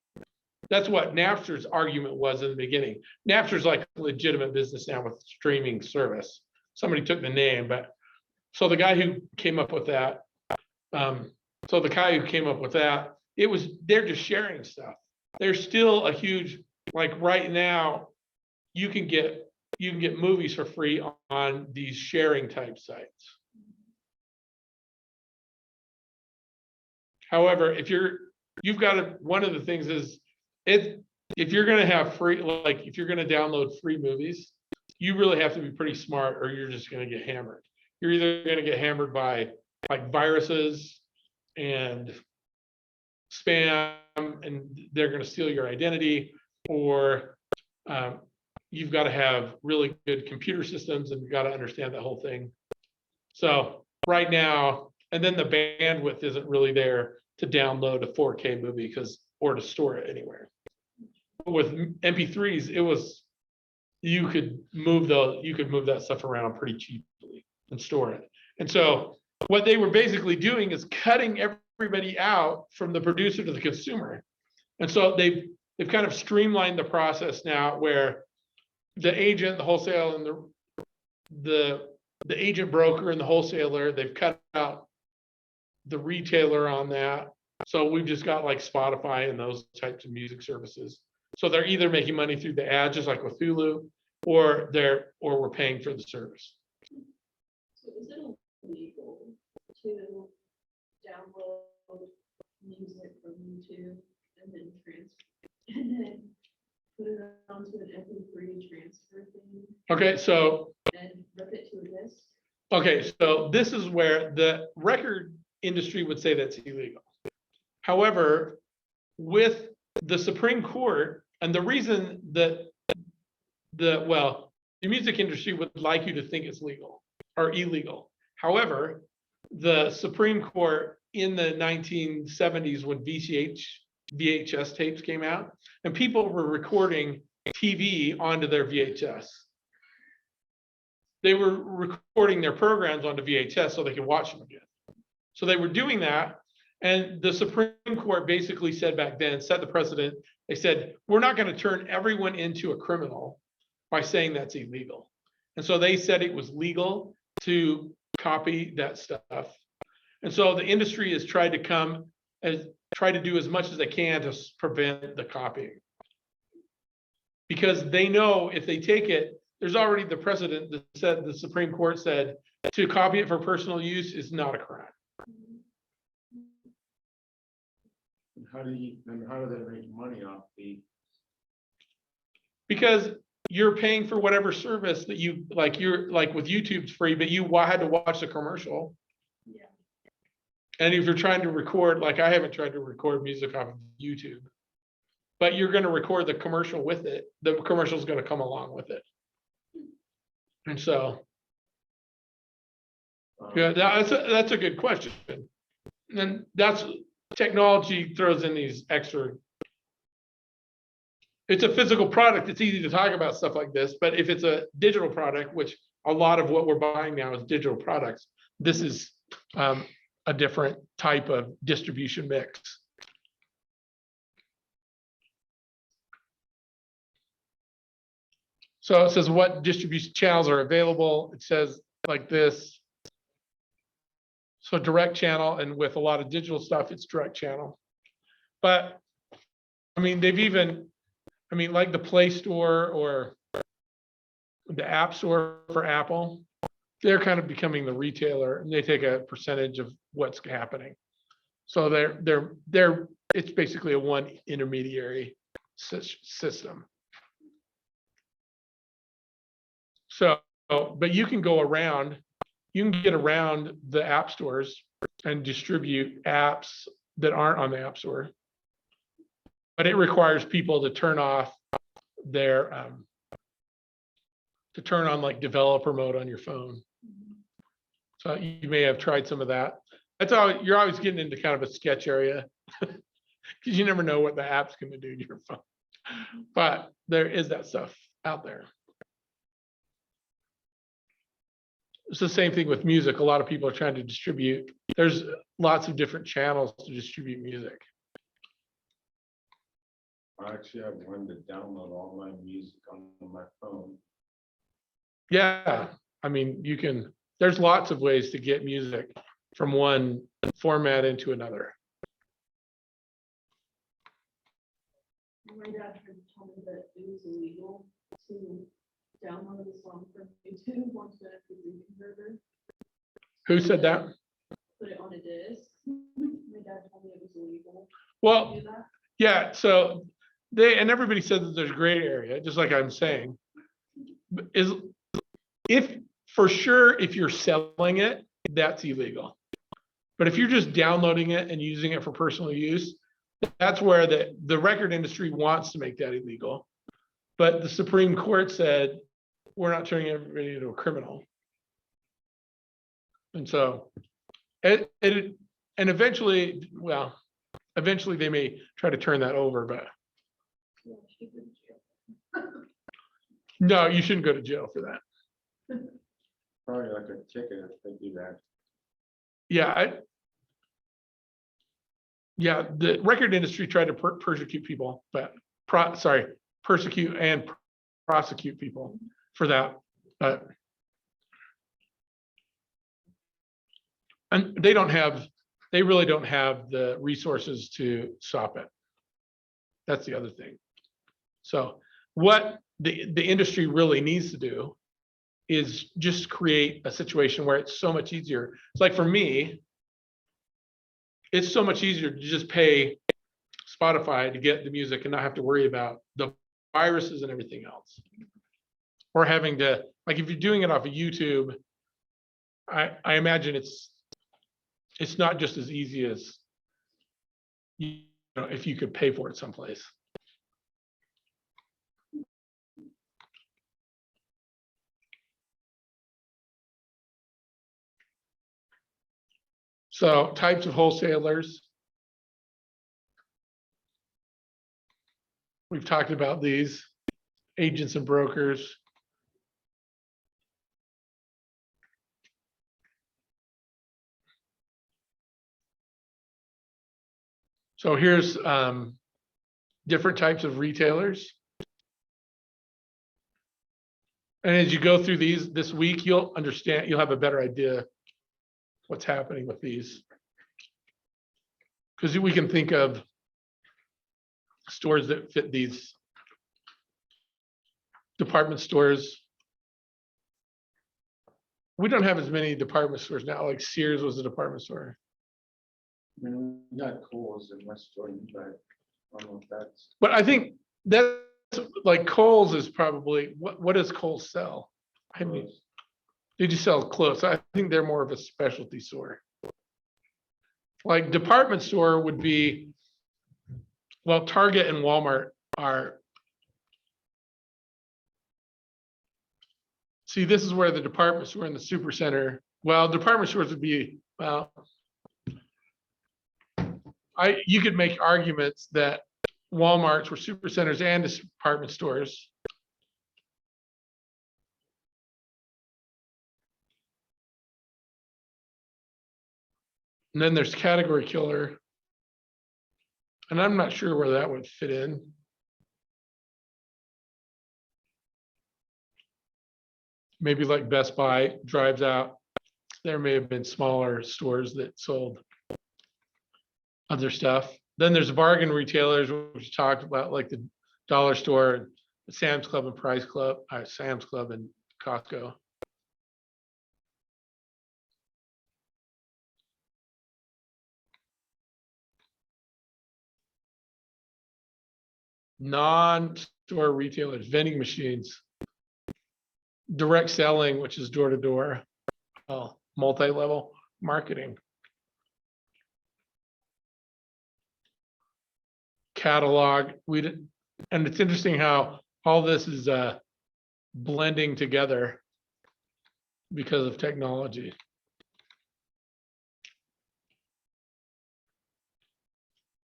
That's what Napster's argument was in the beginning. Napster's like a legitimate business now with streaming service. Somebody took the name, but so the guy who came up with that, it was, they're just sharing stuff. There's still a huge, like right now, you can get movies for free on these sharing type sites. However, if you've got to, one of the things is if you're going to have free, like if you're going to download free movies, you really have to be pretty smart or you're just going to get hammered. You're either going to get hammered by like viruses and spam, and they're going to steal your identity, or you've got to have really good computer systems and you've got to understand that whole thing. So right now, and then the bandwidth isn't really there to download a 4K movie or to store it anywhere. With MP3s, it was, you could move that stuff around pretty cheaply and store it. And so what they were basically doing is cutting everybody out from the producer to the consumer. And so they've kind of streamlined the process now where the agent, the wholesale, and the agent broker and the wholesaler, they've cut out the retailer on that. So we've just got like Spotify and those types of music services. So they're either making money through the ads, just like with Hulu, or we're paying for the service. So is it illegal to download music from YouTube and then put it onto an MP3 transfer thing Okay, so and rip it to a disc? okay, so this is where the record industry would say that's illegal. However, with the Supreme Court, and the reason that the music industry would like you to think it's legal or illegal. However, the Supreme Court in the 1970s when VHS tapes came out, and people were recording TV onto their VHS. They were recording their programs onto VHS so they could watch them again. So they were doing that, and the Supreme Court basically said back then, set the precedent. They said, we're not going to turn everyone into a criminal by saying that's illegal. And so they said it was legal to copy that stuff. And so the industry has tried to do as much as they can to prevent the copying. Because they know if they take it, there's already the precedent that said, the Supreme Court said, to copy it for personal use is not a crime. And how do they make money off Because you're paying for whatever service that you like. You're like with YouTube's free, but you had to watch the commercial. Yeah. And if you're trying to record, like I haven't tried to record music off of YouTube, but you're going to record the commercial with it. The commercial is going to come along with it. And so, yeah, that's a good question. And that's technology throws in these extra. It's a physical product. It's easy to talk about stuff like this, but if it's a digital product, which a lot of what we're buying now is digital products, this is a different type of distribution mix. So it says what distribution channels are available. It says like this. So direct channel, and with a lot of digital stuff, it's direct channel. But I mean, like the Play Store or the App Store for Apple, they're kind of becoming the retailer, and they take a percentage of what's happening. So it's basically a one intermediary system. So, but you can go around, you can get around the app stores and distribute apps that aren't on the App Store. But it requires people to turn off their, to turn on like developer mode on your phone. So you may have tried some of that. That's all, you're always getting into kind of a sketch area. Because you never know what the app's gonna do to your phone. But there is that stuff out there. It's the same thing with music. A lot of people are trying to distribute. There's lots of different channels to distribute music. I actually have one to download all my music on my phone. Yeah, I mean, you can, there's lots of ways to get music from one format into another. My dad tried to tell me that it was illegal to download a song from YouTube onto an MP3 converter, Who said that? put it on a disc. My dad told me it was illegal Well, to do that. yeah, so they, and everybody says that there's gray area, just like I'm saying. Is, if, for sure, if you're selling it, that's illegal. But if you're just downloading it and using it for personal use, that's where the record industry wants to make that illegal. But the Supreme Court said, we're not turning everybody into a criminal. And so and eventually, well, eventually they may try to turn that over, but Yeah, she went to jail. no, you shouldn't go to jail for that. Probably like a ticket if they do that. Yeah, the record industry tried to persecute people, but persecute and prosecute people for that. But and they really don't have the resources to stop it. That's the other thing. So what the industry really needs to do is just create a situation where it's so much easier. It's like for me, it's so much easier to just pay Spotify to get the music and not have to worry about the viruses and everything else. Or having to, like if you're doing it off of YouTube, I imagine it's not just as easy as, you know, if you could pay for it someplace. So types of wholesalers. We've talked about these, agents and brokers. So here's different types of retailers. And as you go through these this week, you'll understand, you'll have a better idea what's happening with these. Because we can think of stores that fit these department stores. We don't have as many department stores now, like Sears was a department store. I mean, we got Kohl's in West Jordan, but I don't know if that's. But I think that's like Kohl's is probably, what does Kohl's sell? I mean, they just sell clothes. I think they're more of a specialty store. Like department store would be, well, Target and Walmart are. See, this is where the department store and the super center, well, department stores would be, well, you could make arguments that Walmarts were super centers and department stores. And then there's category killer. And I'm not sure where that would fit in. Maybe like Best Buy drives out. There may have been smaller stores that sold other stuff. Then there's bargain retailers, which we talked about, like the dollar store, Sam's Club and Price Club, Sam's Club and Costco. Non-store retailers, vending machines, direct selling, which is door to door, multi-level marketing. catalog. And it's interesting how all this is blending together because of technology.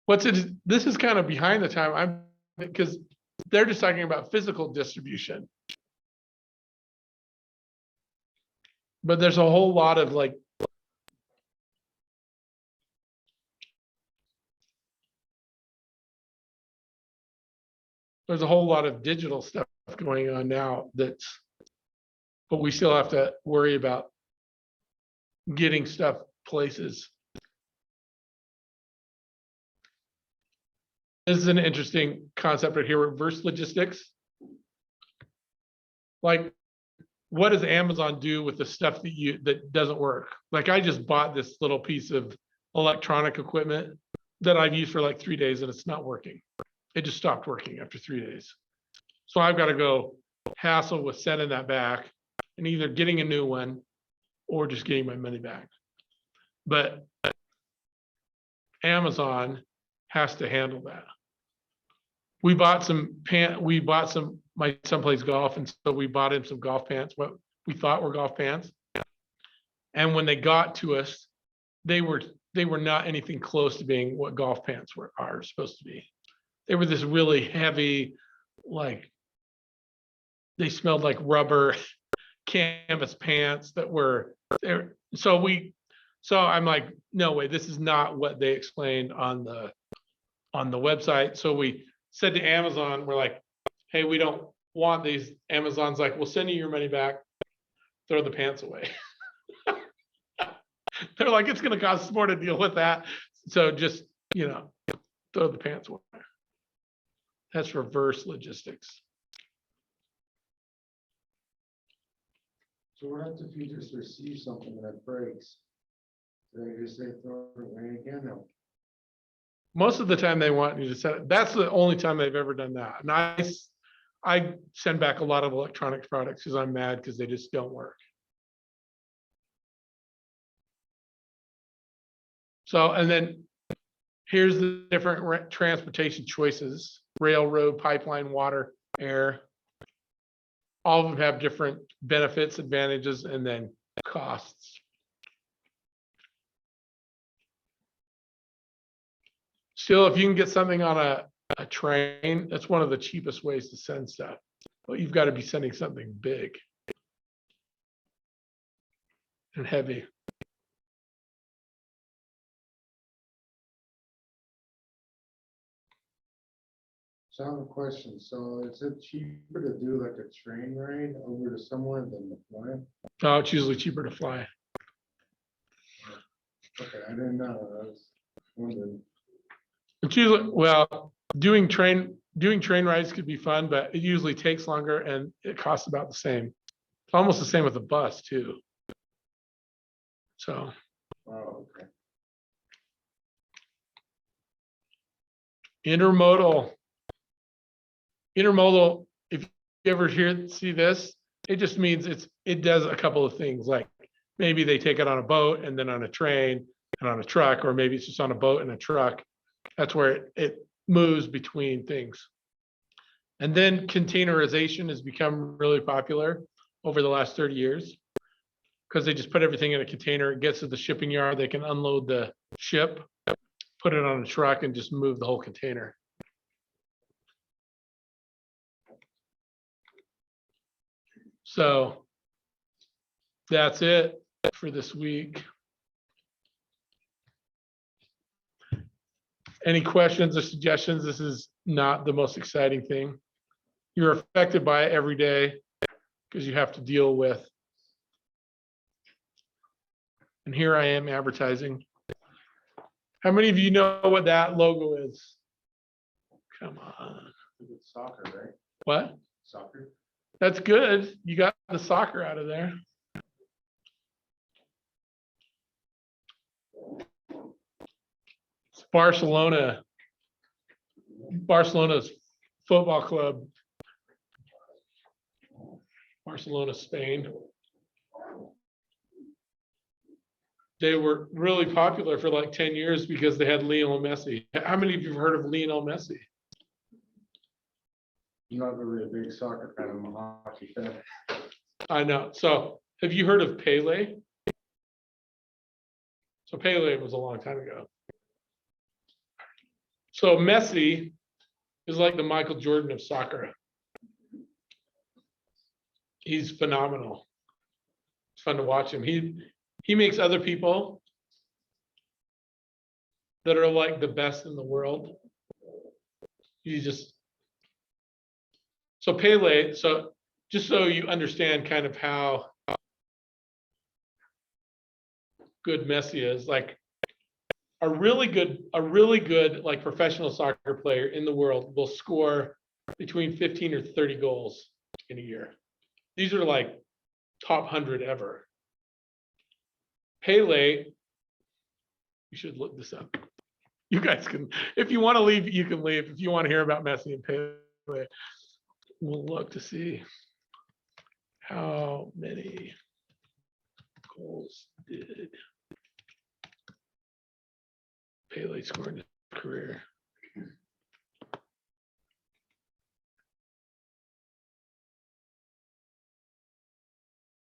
This is kind of behind the time, because they're just talking about physical distribution. But there's a whole lot of like there's a whole lot of digital stuff going on now but we still have to worry about getting stuff places. This is an interesting concept right here, reverse logistics. Like, what does Amazon do with the stuff that doesn't work? Like, I just bought this little piece of electronic equipment that I've used for like 3 days and it's not working. It just stopped working after 3 days. So I've got to go hassle with sending that back and either getting a new one or just getting my money back. But Amazon has to handle that. We bought my son plays golf, and so we bought him some golf pants, what we thought were golf pants. And when they got to us, they were not anything close to being what golf pants are supposed to be. They were this really heavy, like they smelled like rubber canvas pants that were there. So I'm like, no way, this is not what they explained on the website. So we said to Amazon, we're like, hey, we don't want these. Amazon's like, we'll send you your money back, throw the pants away. They're like, it's going to cost us more to deal with that. So just, throw the pants away. That's reverse logistics. So what if you just receive something that breaks? Do they just say throw it away again? No. Most of the time they want you to send it. That's the only time they've ever done that. And I send back a lot of electronics products because I'm mad because they just don't work. So, and then here's the different transportation choices: railroad, pipeline, water, air. All of them have different benefits, advantages, and then costs. Still, if you can get something on a train, that's one of the cheapest ways to send stuff. But you've got to be sending something big and heavy. So I have a question. So is it cheaper to do like a train ride over to somewhere than the flight? Oh, it's usually cheaper to fly. Okay, I didn't know. I was wondering. It's usually, well, doing train rides could be fun, but it usually takes longer and it costs about the same. It's almost the same with the bus too. So. Oh, okay. Intermodal, if you ever see this, it just means it does a couple of things. Like maybe they take it on a boat and then on a train and on a truck, or maybe it's just on a boat and a truck. That's where it moves between things. And then containerization has become really popular over the last 30 years because they just put everything in a container. It gets to the shipping yard. They can unload the ship, put it on a truck, and just move the whole container. So that's it for this week. Any questions or suggestions? This is not the most exciting thing. You're affected by it every day because you have to deal with. And here I am advertising. How many of you know what that logo is? Come on. It's soccer, right? What? Soccer. That's good. You got the soccer out of there. It's Barcelona's football club. Barcelona, Spain. they were really popular for like 10 years because they had Lionel Messi. How many of you have heard of Lionel Messi? I'm not really a big soccer fan, I'm a hockey fan. I know. So have you heard of Pele? So Pele was a long time ago. So Messi is like the Michael Jordan of soccer. He's phenomenal. It's fun to watch him. He makes other people that are like the best in the world. You just so Pele, so just so you understand kind of how good Messi is, like a really good like professional soccer player in the world will score between 15 or 30 goals in a year. These are like top 100 ever. Pele, you should look this up. You guys can, if you want to leave, you can leave. If you want to hear about Messi and Pele, we'll look to see how many goals did Pele score in his career.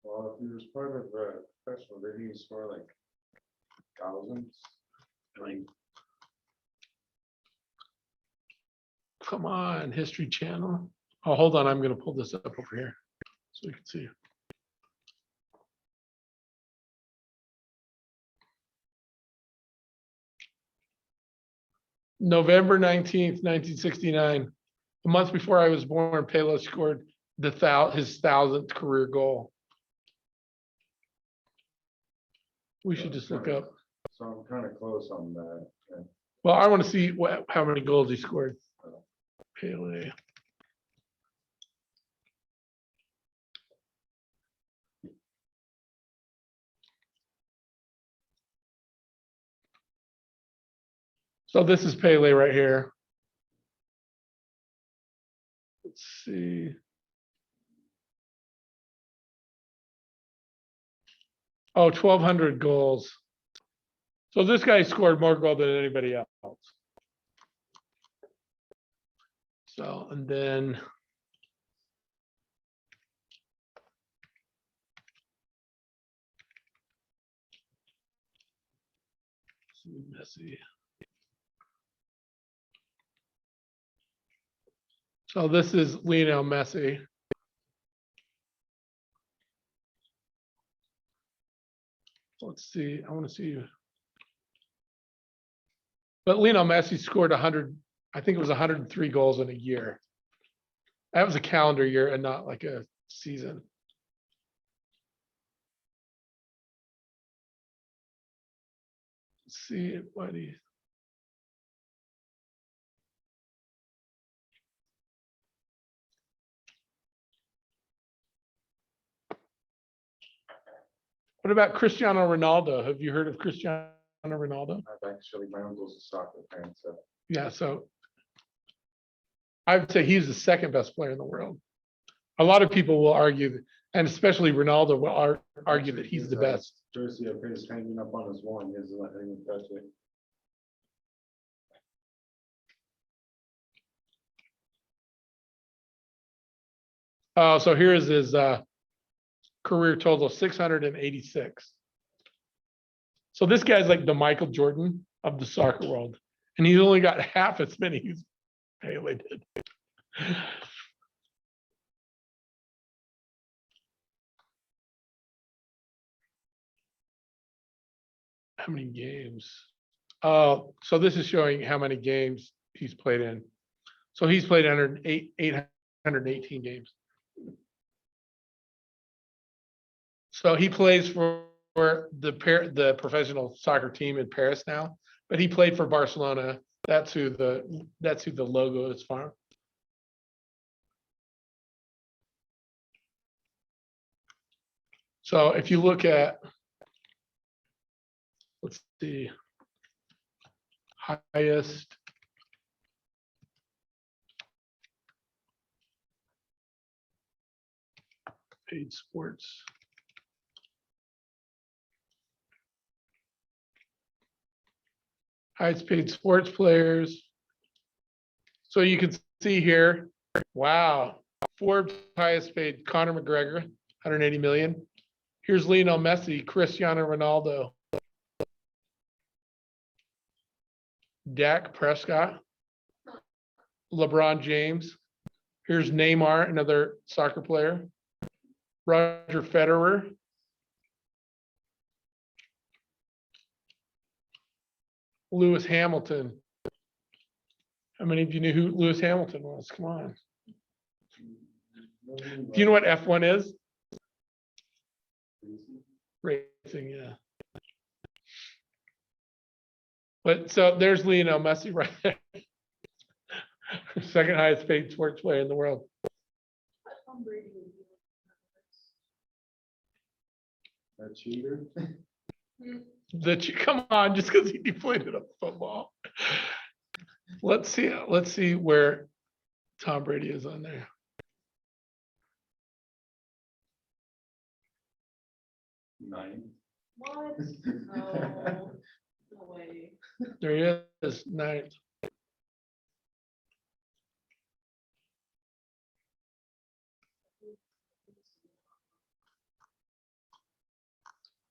Well, if he was part of a professional, did he score like thousands? Come on, History Channel. Oh, hold on. I'm going to pull this up over here so we can see. November 19th, 1969. A month before I was born, Pele scored his 1,000th career goal. We should just look up. So I'm kind of close on that. Yeah. Well, I want to see how many goals he scored. Pele. So this is Pele right here. Let's see. Oh, 1,200 goals. So this guy scored more goals than anybody else. So, and then Messi. So this is Lionel Messi. Let's see. I want to see. But Lionel Messi scored 100. I think it was 103 goals in a year. That was a calendar year and not like a season. Let's see what he. What about Cristiano Ronaldo? Have you heard of Cristiano Ronaldo? I've actually, my uncle's a soccer fan, so. Yeah, so I would say he's the second best player in the world. A lot of people will argue, and especially Ronaldo will argue that he's the best. Jersey of his hanging up on his wall, and he doesn't let anyone touch it. So here's his career total, 686. So this guy's like the Michael Jordan of the soccer world, and he's only got half as many as Pele did. How many games? So this is showing how many games he's played in. So he's played 818 games. So he plays for the professional soccer team in Paris now, but he played for Barcelona. That's who the logo is for. So if you look at, let's see, highest paid sports. Highest paid sports players. So you can see here, wow, Forbes highest paid Conor McGregor, 180 million. Here's Lionel Messi, Cristiano Ronaldo, Dak Prescott, LeBron James. Here's Neymar, another soccer player. Roger Federer. Lewis Hamilton. How many of you knew who Lewis Hamilton was? Come on. Do you know what F1 is? Racing, yeah. But so there's Lionel Messi right there. Second highest paid sports player in the world. But Tom Brady would be A cheater? Come on, just because he deflated a football. Let's see where Tom Brady is on there. Nine. what? No, no way. There he is, ninth.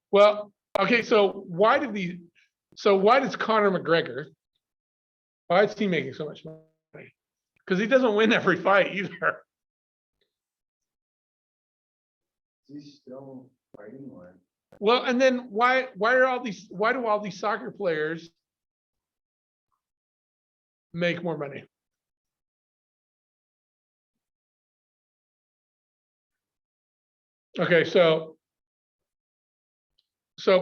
Well, okay, so why does Conor McGregor, why is he making so much money? Because he doesn't win every fight either. He's still fighting one. Well, and then why do all these soccer players make more money? Okay, so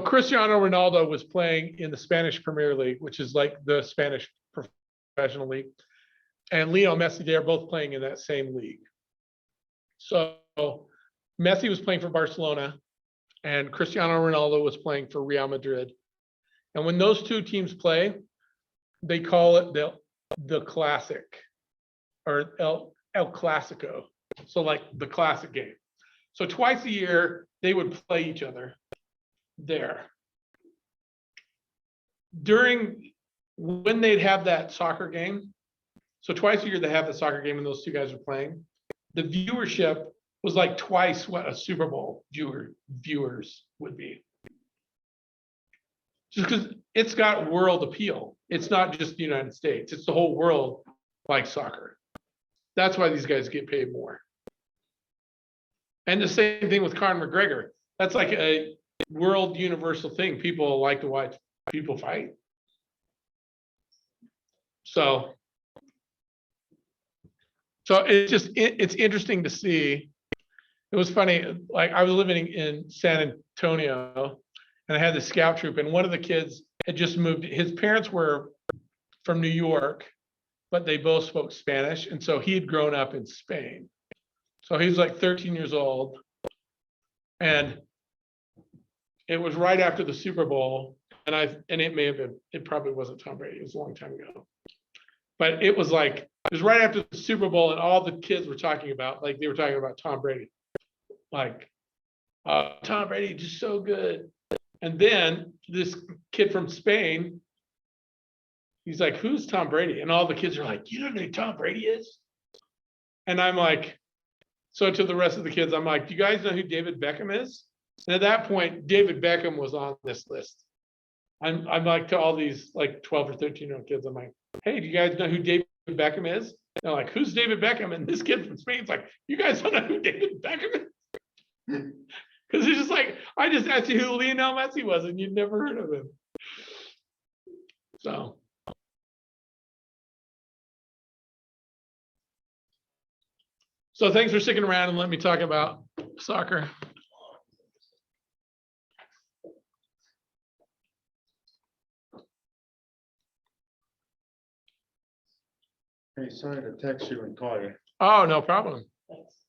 Cristiano Ronaldo was playing in the Spanish Premier League, which is like the Spanish professional league, and Lionel Messi, they are both playing in that same league. So Messi was playing for Barcelona, and Cristiano Ronaldo was playing for Real Madrid. And when those two teams play, they call it the Classic, or El Clasico. So like the classic game. So twice a year, they would play each other there. When they'd have that soccer game, so twice a year they have the soccer game and those two guys are playing, the viewership was like twice what a Super Bowl viewers would be. Just because it's got world appeal. It's not just the United States, it's the whole world likes soccer. That's why these guys get paid more. And the same thing with Conor McGregor. That's like a world universal thing. People like to watch people fight. So it's interesting to see. It was funny, like I was living in San Antonio and I had the scout troop, and one of the kids had just moved. His parents were from New York, but they both spoke Spanish. And so he had grown up in Spain. So he was like 13 years old. And it was right after the Super Bowl. And it probably wasn't Tom Brady. It was a long time ago. But it was right after the Super Bowl, and all the kids were talking about, like they were talking about Tom Brady. Like, Tom Brady, just so good. And then this kid from Spain, he's like, who's Tom Brady? And all the kids are like, you don't know who Tom Brady is? And I'm like, so to the rest of the kids, I'm like, do you guys know who David Beckham is? And at that point, David Beckham was on this list. I'm like, to all these like 12 or 13-year-old kids, I'm like, hey, do you guys know who David Beckham is? And they're like, who's David Beckham? And this kid from Spain's like, you guys don't know who David Beckham is? Because it's just like, I just asked you who Lionel Messi was, and you'd never heard of him. So thanks for sticking around and let me talk about soccer. Hey, sorry to text you and call you. Oh, no problem. Thanks.